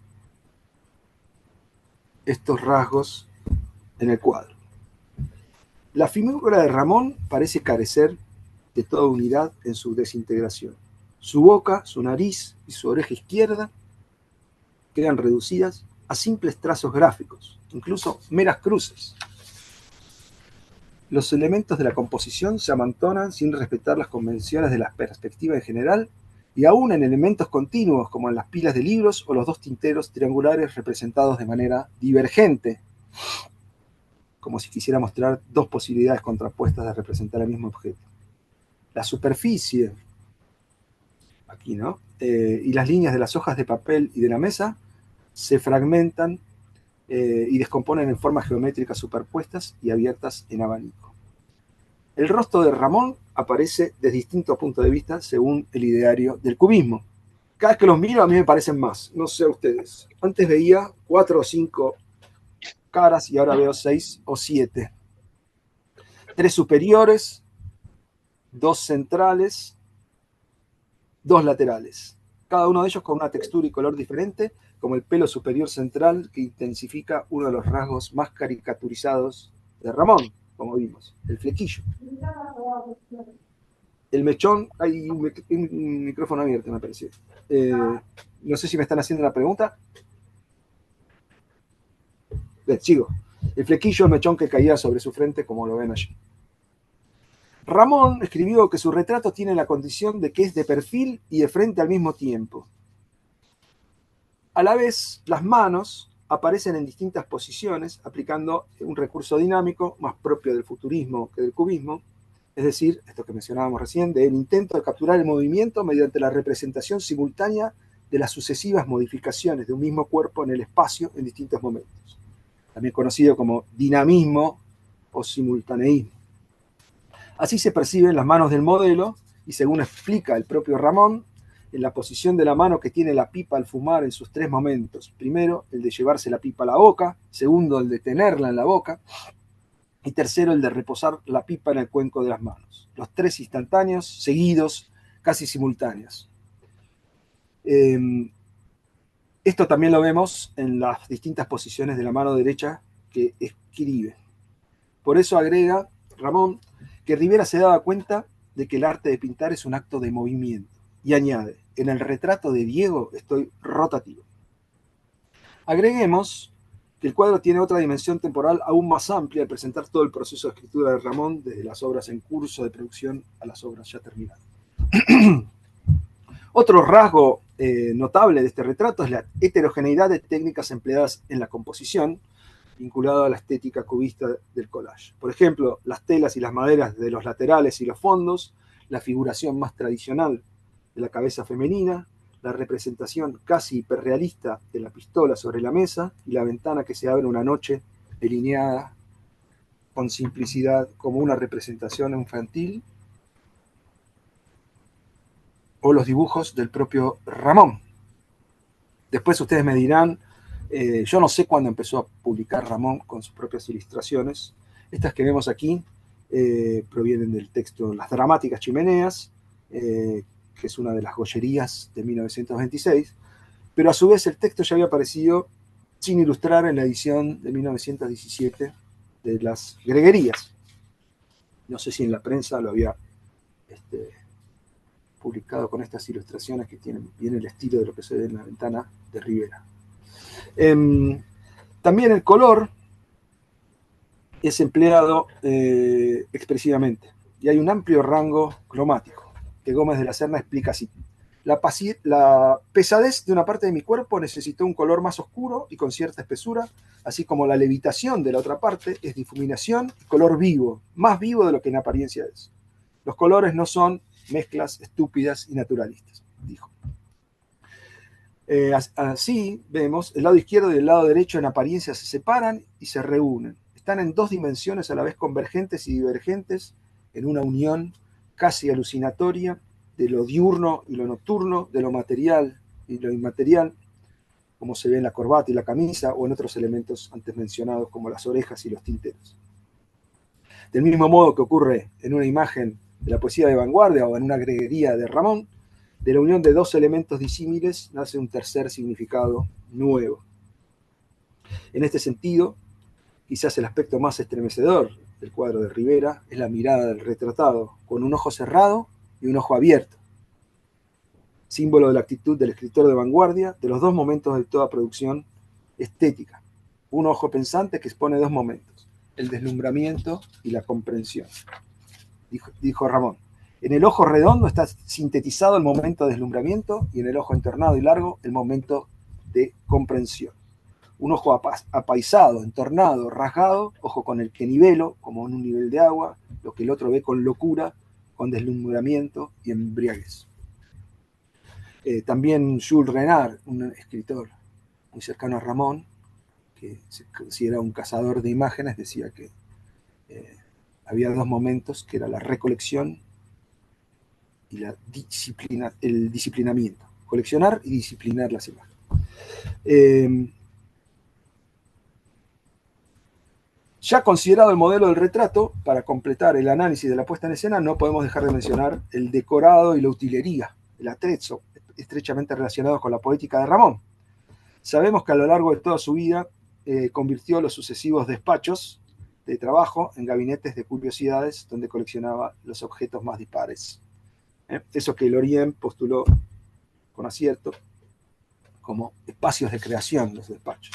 estos rasgos en el cuadro. La figura de Ramón parece carecer de toda unidad en su desintegración. Su boca, su nariz y su oreja izquierda quedan reducidas a simples trazos gráficos, incluso meras cruces. Los elementos de la composición se amontonan sin respetar las convenciones de la perspectiva en general, y aún en elementos continuos como en las pilas de libros o los dos tinteros triangulares representados de manera divergente, como si quisiera mostrar dos posibilidades contrapuestas de representar el mismo objeto. La superficie, aquí, ¿no? Y las líneas de las hojas de papel y de la mesa se fragmentan y descomponen en formas geométricas superpuestas y abiertas en abanico. El rostro de Ramón aparece desde distintos puntos de vista según el ideario del cubismo. Cada vez que los miro a mí me parecen más, no sé a ustedes. Antes veía 4 o 5 caras y ahora veo 6 o 7. 3 superiores, 2 centrales, 2 laterales. Cada uno de ellos con una textura y color diferente, como el pelo superior central que intensifica uno de los rasgos más caricaturizados de Ramón, como vimos, el flequillo. El mechón, hay un micrófono abierto, me parece. No sé si me están haciendo una pregunta. Bien, sigo. El flequillo, el mechón que caía sobre su frente, como lo ven allí. Ramón escribió que su retrato tiene la condición de que es de perfil y de frente al mismo tiempo. A la vez, las manos aparecen en distintas posiciones, aplicando un recurso dinámico más propio del futurismo que del cubismo, es decir, esto que mencionábamos recién, del intento de capturar el movimiento mediante la representación simultánea de las sucesivas modificaciones de un mismo cuerpo en el espacio en distintos momentos, también conocido como dinamismo o simultaneísmo. Así se perciben las manos del modelo y, según explica el propio Ramón, en la posición de la mano que tiene la pipa al fumar en sus 3 momentos. Primero, el de llevarse la pipa a la boca. Segundo, el de tenerla en la boca. Y tercero, el de reposar la pipa en el cuenco de las manos. Los 3 instantáneos, seguidos, casi simultáneos. Esto también lo vemos en las distintas posiciones de la mano derecha que escribe. Por eso agrega Ramón que Rivera se daba cuenta de que el arte de pintar es un acto de movimiento. Y añade, en el retrato de Diego estoy rotativo. Agreguemos que el cuadro tiene otra dimensión temporal aún más amplia al presentar todo el proceso de escritura de Ramón, desde las obras en curso de producción a las obras ya terminadas. Otro rasgo notable de este retrato es la heterogeneidad de técnicas empleadas en la composición, vinculado a la estética cubista del collage. Por ejemplo, las telas y las maderas de los laterales y los fondos, la figuración más tradicional de la cabeza femenina, la representación casi hiperrealista de la pistola sobre la mesa y la ventana que se abre una noche delineada con simplicidad como una representación infantil, o los dibujos del propio Ramón. Después ustedes me dirán, yo no sé cuándo empezó a publicar Ramón con sus propias ilustraciones. Estas que vemos aquí provienen del texto Las Dramáticas Chimeneas, que es una de las joyerías de 1926, pero a su vez el texto ya había aparecido sin ilustrar en la edición de 1917 de Las Greguerías. No sé si en la prensa lo había publicado con estas ilustraciones que tienen bien el estilo de lo que se ve en la ventana de Rivera. También el color es empleado expresivamente y hay un amplio rango cromático que Gómez de la Serna explica así. La pesadez de una parte de mi cuerpo necesitó un color más oscuro y con cierta espesura, así como la levitación de la otra parte es difuminación y color vivo, más vivo de lo que en apariencia es. Los colores no son mezclas estúpidas y naturalistas, dijo. Así vemos, el lado izquierdo y el lado derecho en apariencia se separan y se reúnen. Están en 2 dimensiones a la vez convergentes y divergentes en una unión casi alucinatoria de lo diurno y lo nocturno, de lo material y lo inmaterial, como se ve en la corbata y la camisa o en otros elementos antes mencionados como las orejas y los tinteros. Del mismo modo que ocurre en una imagen de la poesía de vanguardia o en una greguería de Ramón, de la unión de 2 elementos disímiles nace un tercer significado nuevo. En este sentido, quizás el aspecto más estremecedor del cuadro de Rivera es la mirada del retratado, con un ojo cerrado y un ojo abierto, símbolo de la actitud del escritor de vanguardia de los 2 momentos de toda producción estética. Un ojo pensante que expone 2 momentos, el deslumbramiento y la comprensión. Dijo Ramón. En el ojo redondo está sintetizado el momento de deslumbramiento y en el ojo entornado y largo el momento de comprensión. Un ojo apaisado, entornado, rasgado, ojo con el que nivelo, como en un nivel de agua, lo que el otro ve con locura, con deslumbramiento y embriaguez. También Jules Renard, un escritor muy cercano a Ramón, que se considera un cazador de imágenes, decía que había dos momentos, que era la recolección y el disciplinamiento. Coleccionar y disciplinar las imágenes. Ya considerado el modelo del retrato, para completar el análisis de la puesta en escena, no podemos dejar de mencionar el decorado y la utilería, el atrezzo, estrechamente relacionados con la poética de Ramón. Sabemos que a lo largo de toda su vida convirtió los sucesivos despachos de trabajo en gabinetes de curiosidades donde coleccionaba los objetos más dispares. Eso que Lorien postuló con acierto como espacios de creación, los despachos.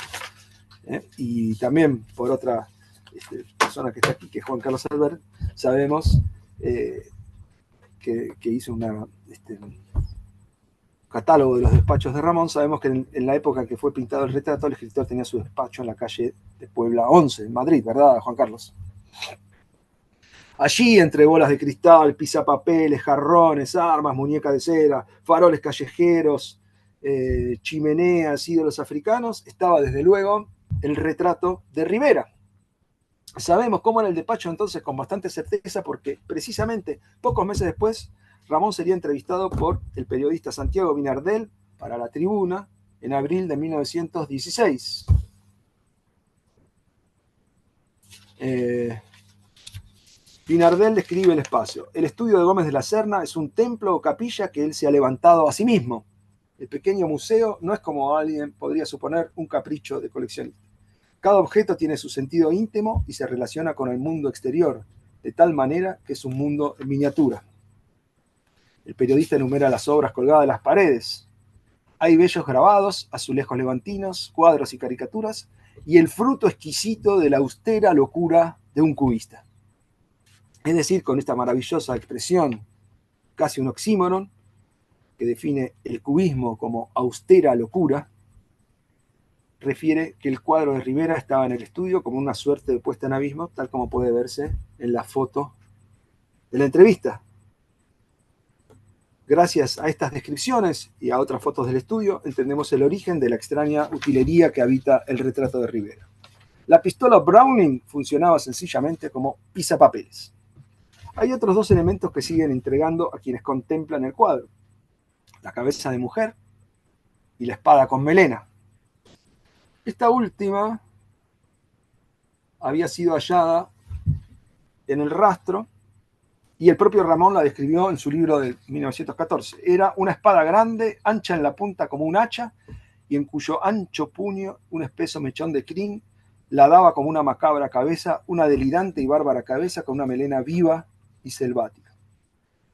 Y también por otra persona que está aquí, que es Juan Carlos Albert, sabemos que hizo un catálogo de los despachos de Ramón. Sabemos que en la época que fue pintado el retrato, el escritor tenía su despacho en la calle de Puebla 11, en Madrid, ¿verdad, Juan Carlos? Allí, entre bolas de cristal, pisapapeles, jarrones, armas, muñecas de cera, faroles callejeros, chimeneas, ídolos africanos, estaba desde luego el retrato de Rivera. Sabemos cómo era el despacho entonces con bastante certeza, porque precisamente pocos meses después Ramón sería entrevistado por el periodista Santiago Vinardel para La Tribuna en abril de 1916. Vinardel describe el espacio. El estudio de Gómez de la Serna es un templo o capilla que él se ha levantado a sí mismo. El pequeño museo no es, como alguien podría suponer, un capricho de coleccionista. Cada objeto tiene su sentido íntimo y se relaciona con el mundo exterior, de tal manera que es un mundo en miniatura. El periodista enumera las obras colgadas de las paredes. Hay bellos grabados, azulejos levantinos, cuadros y caricaturas, y el fruto exquisito de la austera locura de un cubista. Es decir, con esta maravillosa expresión, casi un oxímoron, que define el cubismo como austera locura, refiere que el cuadro de Rivera estaba en el estudio como una suerte de puesta en abismo, tal como puede verse en la foto de la entrevista. Gracias a estas descripciones y a otras fotos del estudio, entendemos el origen de la extraña utilería que habita el retrato de Rivera. La pistola Browning funcionaba sencillamente como pisapapeles. Hay otros dos elementos que siguen intrigando a quienes contemplan el cuadro: la cabeza de mujer y la espada con melena. Esta última había sido hallada en el rastro y el propio Ramón la describió en su libro de 1914. Era una espada grande, ancha en la punta como un hacha, y en cuyo ancho puño un espeso mechón de crin la daba como una macabra cabeza, una delirante y bárbara cabeza con una melena viva y selvática.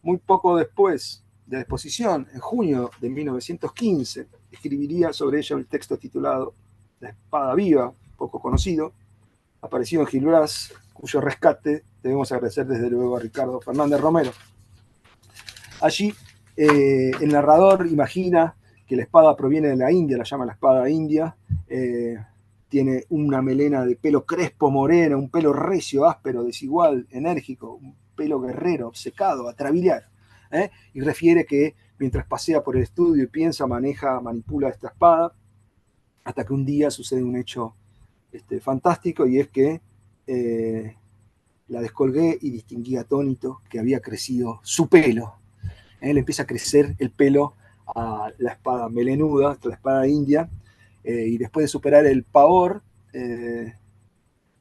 Muy poco después de la exposición, en junio de 1915, escribiría sobre ella el texto titulado La espada viva, poco conocido, aparecido en Gil Blas, cuyo rescate debemos agradecer desde luego a Ricardo Fernández Romero. Allí el narrador imagina que la espada proviene de la India, la llama la espada india, tiene una melena de pelo crespo, moreno, un pelo recio, áspero, desigual, enérgico, un pelo guerrero, secado, atrabiliar, y refiere que mientras pasea por el estudio y piensa, maneja, manipula esta espada, hasta que un día sucede un hecho fantástico, y es que la descolgué y distinguí atónito que había crecido su pelo. Le empieza a crecer el pelo a la espada melenuda, a la espada india, y después de superar el pavor, el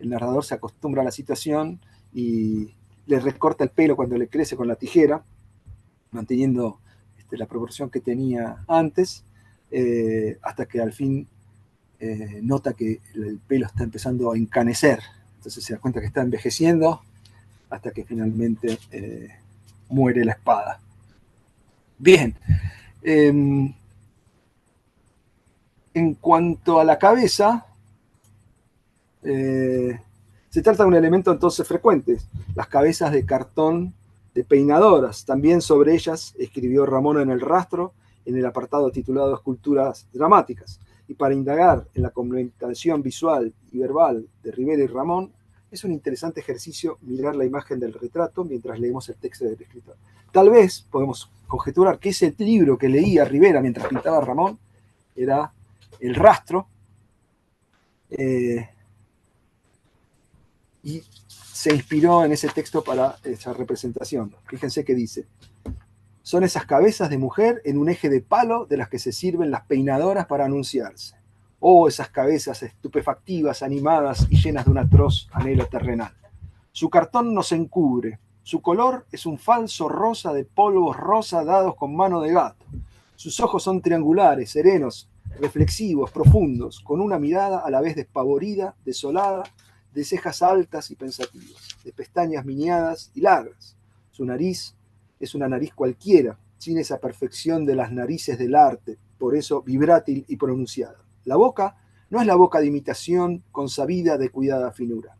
narrador se acostumbra a la situación y le recorta el pelo cuando le crece con la tijera, manteniendo la proporción que tenía antes, hasta que al fin nota que el pelo está empezando a encanecer. Entonces se da cuenta que está envejeciendo hasta que finalmente muere la espada. Bien. En cuanto a la cabeza, se trata de un elemento entonces frecuente, las cabezas de cartón de peinadoras. También sobre ellas escribió Ramón en el rastro, en el apartado titulado Esculturas Dramáticas. Y para indagar en la complementación visual y verbal de Rivera y Ramón, Es un interesante ejercicio mirar la imagen del retrato mientras leemos el texto del escritor. Tal vez podemos conjeturar que ese libro que leía Rivera mientras pintaba a Ramón era El rastro, y se inspiró en ese texto para esa representación. Fíjense que dice: son esas cabezas de mujer en un eje de palo de las que se sirven las peinadoras para anunciarse. Oh, esas cabezas estupefactivas, animadas y llenas de un atroz anhelo terrenal. Su cartón nos encubre. Su color es un falso rosa de polvos rosa dados con mano de gato. Sus ojos son triangulares, serenos, reflexivos, profundos, con una mirada a la vez despavorida, desolada, de cejas altas y pensativas, de pestañas miniadas y largas. Su nariz es una nariz cualquiera, sin esa perfección de las narices del arte, por eso vibrátil y pronunciada. La boca no es la boca de imitación consabida de cuidada finura.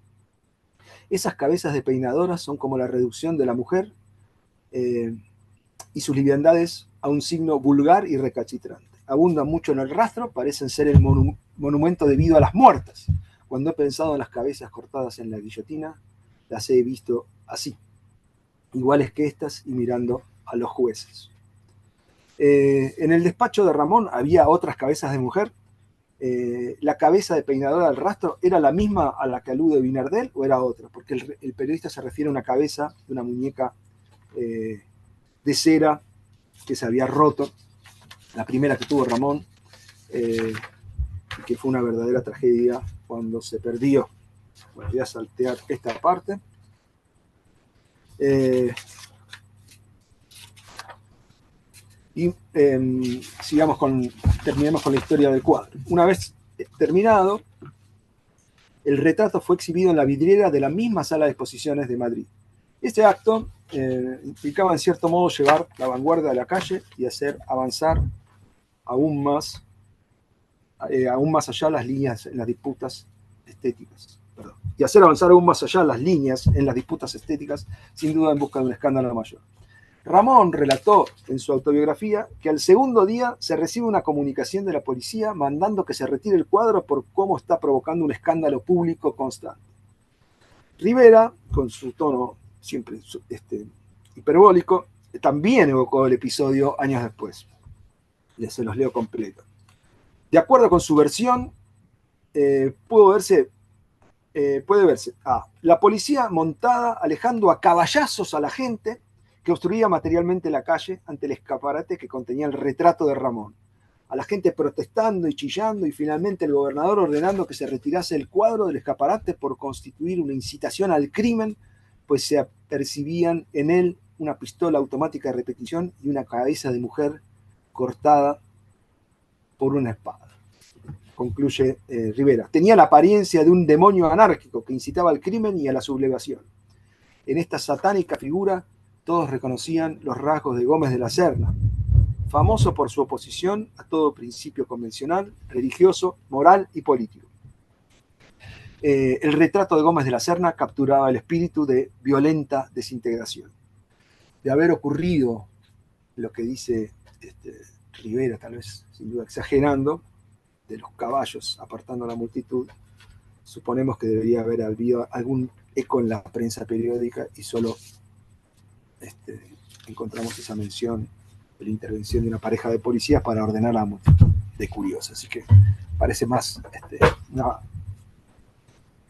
Esas cabezas de peinadoras son como la reducción de la mujer y sus liviandades a un signo vulgar y recachitrante. Abundan mucho en el rastro, parecen ser el monumento debido a las muertas. Cuando he pensado en las cabezas cortadas en la guillotina, las he visto así, iguales que estas y mirando a los jueces. En el despacho de Ramón había otras cabezas de mujer. La cabeza de peinadora del rastro era la misma a la que alude Vinardel o era otra, porque el periodista se refiere a una cabeza de una muñeca de cera que se había roto, la primera que tuvo Ramón, que fue una verdadera tragedia cuando se perdió. Bueno, voy a saltear esta parte. Terminemos con la historia del cuadro. Una vez terminado, el retrato fue exhibido en la vidriera de la misma sala de exposiciones de Madrid. Este acto implicaba en cierto modo llevar la vanguardia de la calle y hacer avanzar aún más allá las líneas en las disputas estéticas. Y hacer avanzar aún más allá las líneas en las disputas estéticas, sin duda en busca de un escándalo mayor. Ramón relató en su autobiografía que al segundo día se recibe una comunicación de la policía mandando que se retire el cuadro por cómo está provocando un escándalo público constante. Rivera, con su tono siempre hiperbólico, también evocó el episodio años después. Se los leo completo. De acuerdo con su versión, puede verse a la policía montada alejando a caballazos a la gente que obstruía materialmente la calle ante el escaparate que contenía el retrato de Ramón, a la gente protestando y chillando, y finalmente el gobernador ordenando que se retirase el cuadro del escaparate por constituir una incitación al crimen, pues se apercibían en él una pistola automática de repetición y una cabeza de mujer cortada por una espada. Concluye Rivera. Tenía la apariencia de un demonio anárquico que incitaba al crimen y a la sublevación. En esta satánica figura todos reconocían los rasgos de Gómez de la Serna, famoso por su oposición a todo principio convencional, religioso, moral y político. El retrato de Gómez de la Serna capturaba el espíritu de violenta desintegración. De haber ocurrido lo que dice Rivera, tal vez sin duda exagerando, de los caballos apartando a la multitud, suponemos que debería haber habido algún eco en la prensa periódica y solo encontramos esa mención de la intervención de una pareja de policías para ordenar a la multitud de curiosos. Así que parece más una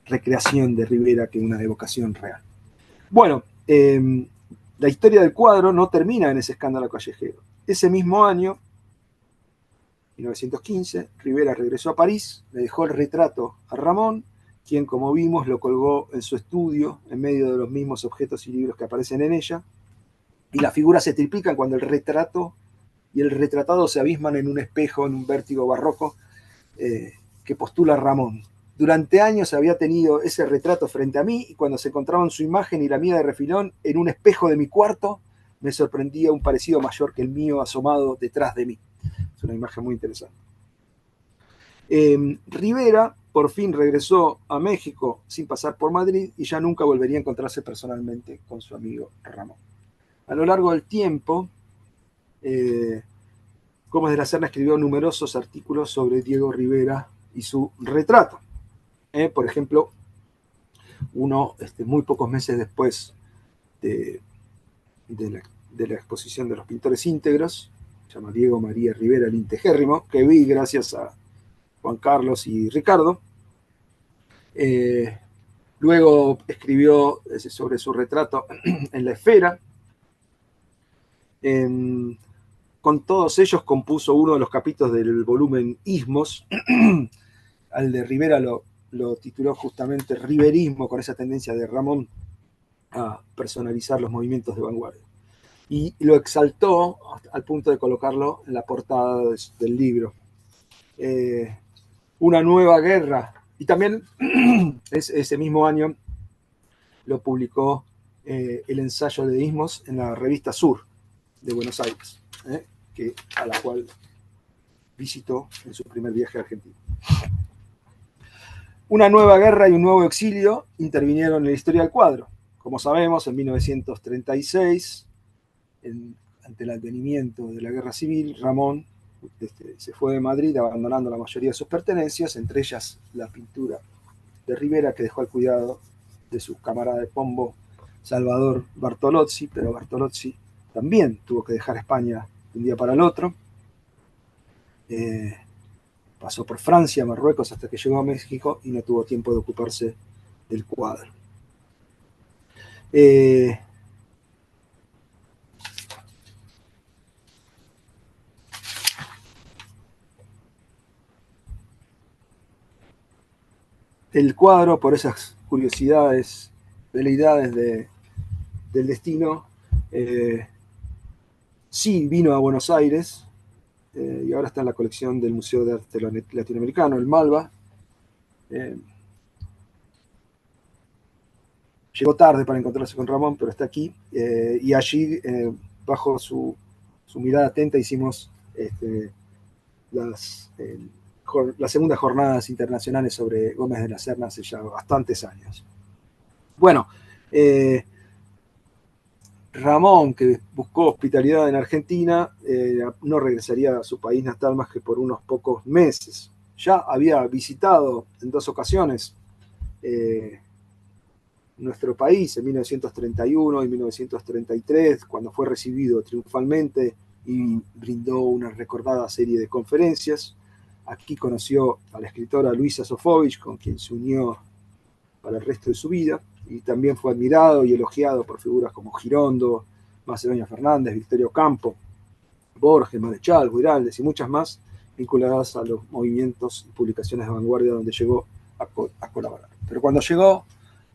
recreación de Rivera que una evocación real. Bueno, la historia del cuadro no termina en ese escándalo callejero. Ese mismo año, 1915, Rivera regresó a París, le dejó el retrato a Ramón, quien, como vimos, lo colgó en su estudio en medio de los mismos objetos y libros que aparecen en ella, y las figuras se triplican cuando el retrato y el retratado se abisman en un espejo, en un vértigo barroco que postula Ramón. Durante años había tenido ese retrato frente a mí, y cuando se encontraban su imagen y la mía de refilón en un espejo de mi cuarto, me sorprendía un parecido mayor que el mío asomado detrás de mí. Es una imagen muy interesante. Rivera por fin regresó a México sin pasar por Madrid y ya nunca volvería a encontrarse personalmente con su amigo Ramón. A lo largo del tiempo, Gómez de la Serna escribió numerosos artículos sobre Diego Rivera y su retrato. Por ejemplo, uno muy pocos meses después de la exposición de los pintores íntegros, se llama Diego María Rivera el Integérrimo, que vi gracias a Juan Carlos y Ricardo. Luego escribió sobre su retrato en La Esfera. Con todos ellos compuso uno de los capítulos del volumen Ismos. Al de Rivera lo tituló justamente Riverismo, con esa tendencia de Ramón a personalizar los movimientos de vanguardia. Y lo exaltó al punto de colocarlo en la portada del libro. Una nueva guerra. Y también ese mismo año lo publicó el ensayo de Ismos en la revista Sur de Buenos Aires, a la cual visitó en su primer viaje a Argentina. Una nueva guerra y un nuevo exilio intervinieron en la historia del cuadro. Como sabemos, en 1936, ante el advenimiento de la guerra civil, Ramón se fue de Madrid abandonando la mayoría de sus pertenencias, entre ellas la pintura de Rivera, que dejó al cuidado de su camarada de Pombo, Salvador Bartolozzi, pero Bartolozzi también tuvo que dejar España de un día para el otro. Pasó por Francia, Marruecos, hasta que llegó a México y no tuvo tiempo de ocuparse del cuadro. El cuadro, por esas curiosidades, veleidades del destino, sí vino a Buenos Aires, y ahora está en la colección del Museo de Arte Latinoamericano, el Malva. Llegó tarde para encontrarse con Ramón, pero está aquí, y allí, bajo su mirada atenta, hicimos las segundas jornadas internacionales sobre Gómez de la Serna hace ya bastantes años. Bueno, Ramón, que buscó hospitalidad en Argentina, no regresaría a su país natal más que por unos pocos meses. Ya había visitado en 2 ocasiones nuestro país, en 1931 y 1933, cuando fue recibido triunfalmente y brindó una recordada serie de conferencias. Aquí conoció a la escritora Luisa Sofovich, con quien se unió para el resto de su vida, y también fue admirado y elogiado por figuras como Girondo, Macedonio Fernández, Victorio Campo, Borges, Marechal, Guiraldes y muchas más, vinculadas a los movimientos y publicaciones de vanguardia donde llegó a colaborar. Pero cuando llegó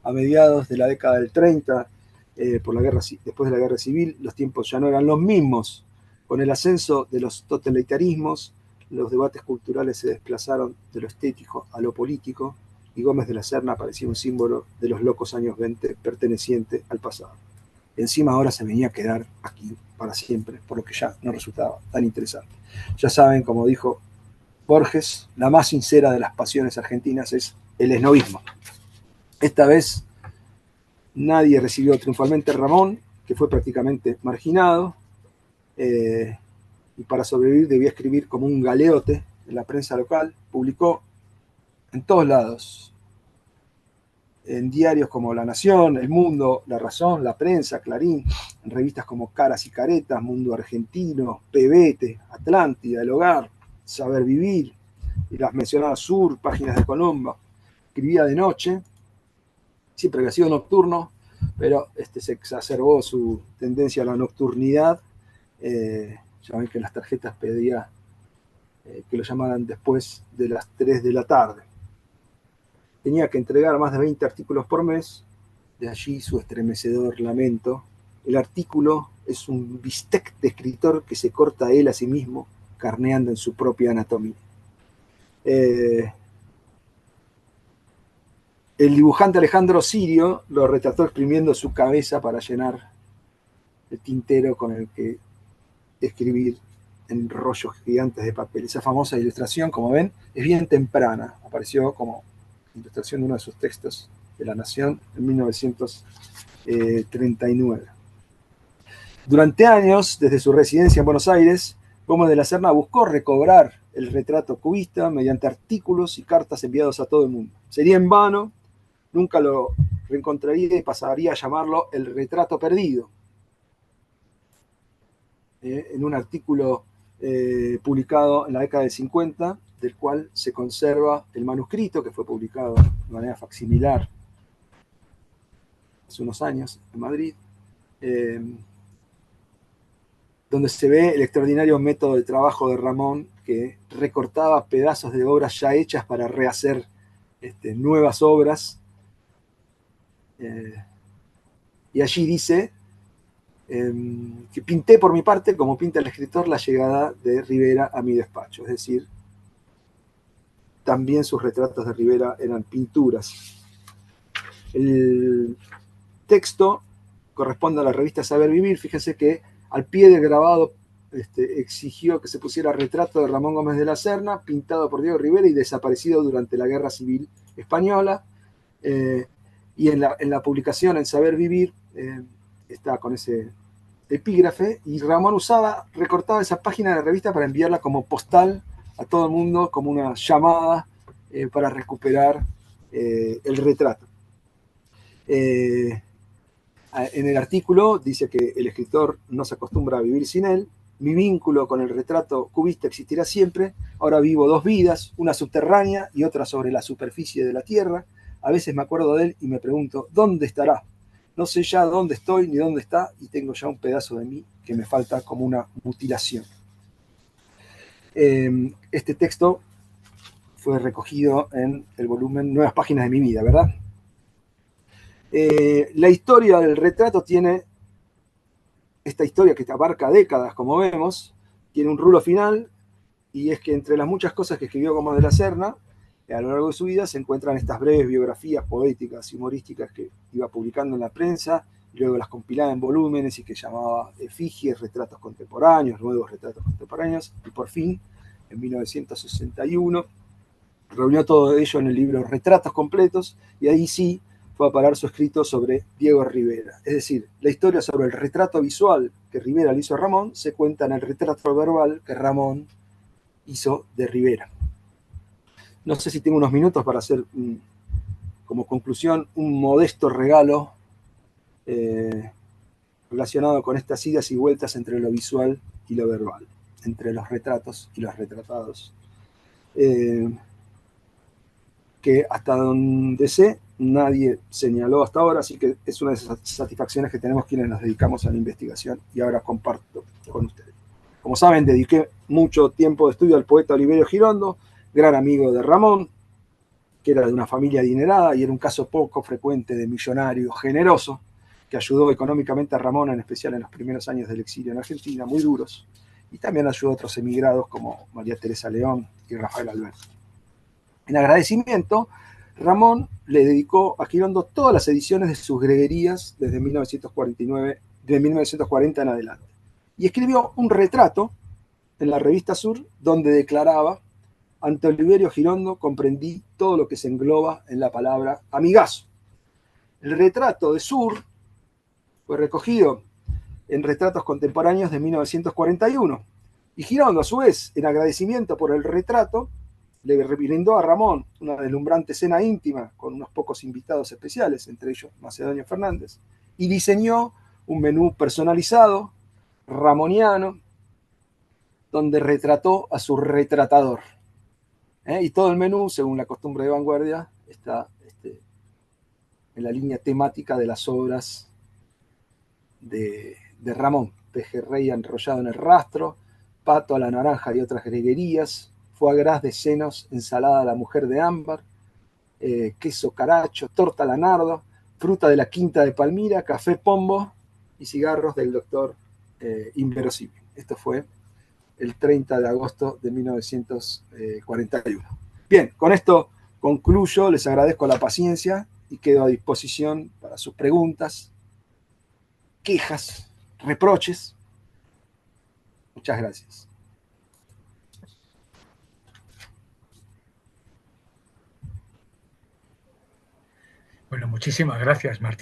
a mediados de la década del 30, después de la guerra civil, los tiempos ya no eran los mismos. Con el ascenso de los totalitarismos, los debates culturales se desplazaron de lo estético a lo político, y Gómez de la Serna parecía un símbolo de los locos años 20 perteneciente al pasado. Encima ahora se venía a quedar aquí para siempre, por lo que ya no resultaba tan interesante. Ya saben, como dijo Borges, la más sincera de las pasiones argentinas es el esnovismo. Esta vez nadie recibió triunfalmente a Ramón, que fue prácticamente marginado, y para sobrevivir debía escribir como un galeote en la prensa local. Publicó en todos lados, en diarios como La Nación, El Mundo, La Razón, La Prensa, Clarín, en revistas como Caras y Caretas, Mundo Argentino, Pebete, Atlántida, El Hogar, Saber Vivir, y las mencionadas Sur, Páginas de Colombo. Escribía de noche, siempre había sido nocturno, pero se exacerbó su tendencia a la nocturnidad. Ya ven que en las tarjetas pedía que lo llamaran después de las 3 de la tarde. Tenía que entregar más de 20 artículos por mes, de allí su estremecedor lamento. El artículo es un bistec de escritor que se corta a él a sí mismo, carneando en su propia anatomía. El dibujante Alejandro Sirio lo retrató exprimiendo su cabeza para llenar el tintero con el que escribir en rollos gigantes de papel. Esa famosa ilustración, como ven, es bien temprana. Apareció como ilustración de uno de sus textos de La Nación en 1939. Durante años, desde su residencia en Buenos Aires, Gómez de la Serna buscó recobrar el retrato cubista mediante artículos y cartas enviados a todo el mundo. Sería en vano, nunca lo reencontraría y pasaría a llamarlo el retrato perdido. En un artículo publicado en la década del 50, del cual se conserva el manuscrito, que fue publicado de manera facsimilar hace unos años en Madrid, donde se ve el extraordinario método de trabajo de Ramón, que recortaba pedazos de obras ya hechas para rehacer nuevas obras. Y allí dice que pinté por mi parte, como pinta el escritor, la llegada de Rivera a mi despacho. Es decir, también sus retratos de Rivera eran pinturas. El texto corresponde a la revista Saber Vivir. Fíjense que al pie del grabado exigió que se pusiera retrato de Ramón Gómez de la Serna, pintado por Diego Rivera y desaparecido durante la Guerra Civil Española. Y en la publicación en Saber Vivir está con ese epígrafe, y Ramón recortaba esa página de la revista para enviarla como postal a todo el mundo, como una llamada para recuperar el retrato. En el artículo dice que el escritor no se acostumbra a vivir sin él. Mi vínculo con el retrato cubista existirá siempre. Ahora vivo dos vidas, una subterránea y otra sobre la superficie de la tierra. A veces me acuerdo de él y me pregunto, ¿dónde estará? No sé ya dónde estoy ni dónde está, y tengo ya un pedazo de mí que me falta como una mutilación. Este texto fue recogido en el volumen Nuevas Páginas de mi vida, ¿verdad? La historia del retrato tiene esta historia que abarca décadas, como vemos, tiene un rulo final, y es que entre las muchas cosas que escribió Gómez de la Serna, a lo largo de su vida se encuentran estas breves biografías poéticas y humorísticas que iba publicando en la prensa, y luego las compilaba en volúmenes y que llamaba Efigies, retratos contemporáneos, nuevos retratos contemporáneos, y por fin, en 1961, reunió todo ello en el libro Retratos Completos, y ahí sí fue a parar su escrito sobre Diego Rivera. Es decir, la historia sobre el retrato visual que Rivera le hizo a Ramón se cuenta en el retrato verbal que Ramón hizo de Rivera. No sé si tengo unos minutos para hacer, como conclusión, un modesto regalo relacionado con estas idas y vueltas entre lo visual y lo verbal, entre los retratos y los retratados. Que hasta donde sé, nadie señaló hasta ahora, así que es una de esas satisfacciones que tenemos quienes nos dedicamos a la investigación, y ahora comparto con ustedes. Como saben, dediqué mucho tiempo de estudio al poeta Oliverio Girondo, gran amigo de Ramón, que era de una familia adinerada y era un caso poco frecuente de millonario generoso, que ayudó económicamente a Ramón, en especial en los primeros años del exilio en Argentina, muy duros, y también ayudó a otros emigrados como María Teresa León y Rafael Alberti. En agradecimiento, Ramón le dedicó a Girondo todas las ediciones de sus greguerías desde 1940 en adelante. Y escribió un retrato en la revista Sur donde declaraba: ante Oliverio Girondo comprendí todo lo que se engloba en la palabra amigazo. El retrato de Sur fue recogido en Retratos Contemporáneos de 1941. Y Girondo, a su vez, en agradecimiento por el retrato, le brindó a Ramón una deslumbrante cena íntima con unos pocos invitados especiales, entre ellos Macedonio Fernández, y diseñó un menú personalizado, ramoniano, donde retrató a su retratador. Y todo el menú, según la costumbre de vanguardia, está en la línea temática de las obras de Ramón: pejerrey enrollado en el rastro, pato a la naranja y otras greguerías, foie gras de senos, ensalada a la mujer de ámbar, queso caracho, torta al anardo, fruta de la quinta de Palmira, café pombo y cigarros del doctor Inverosímil. Esto fue el 30 de agosto de 1941. Bien, con esto concluyo, les agradezco la paciencia y quedo a disposición para sus preguntas, quejas, reproches. Muchas gracias. Bueno, muchísimas gracias, Martín.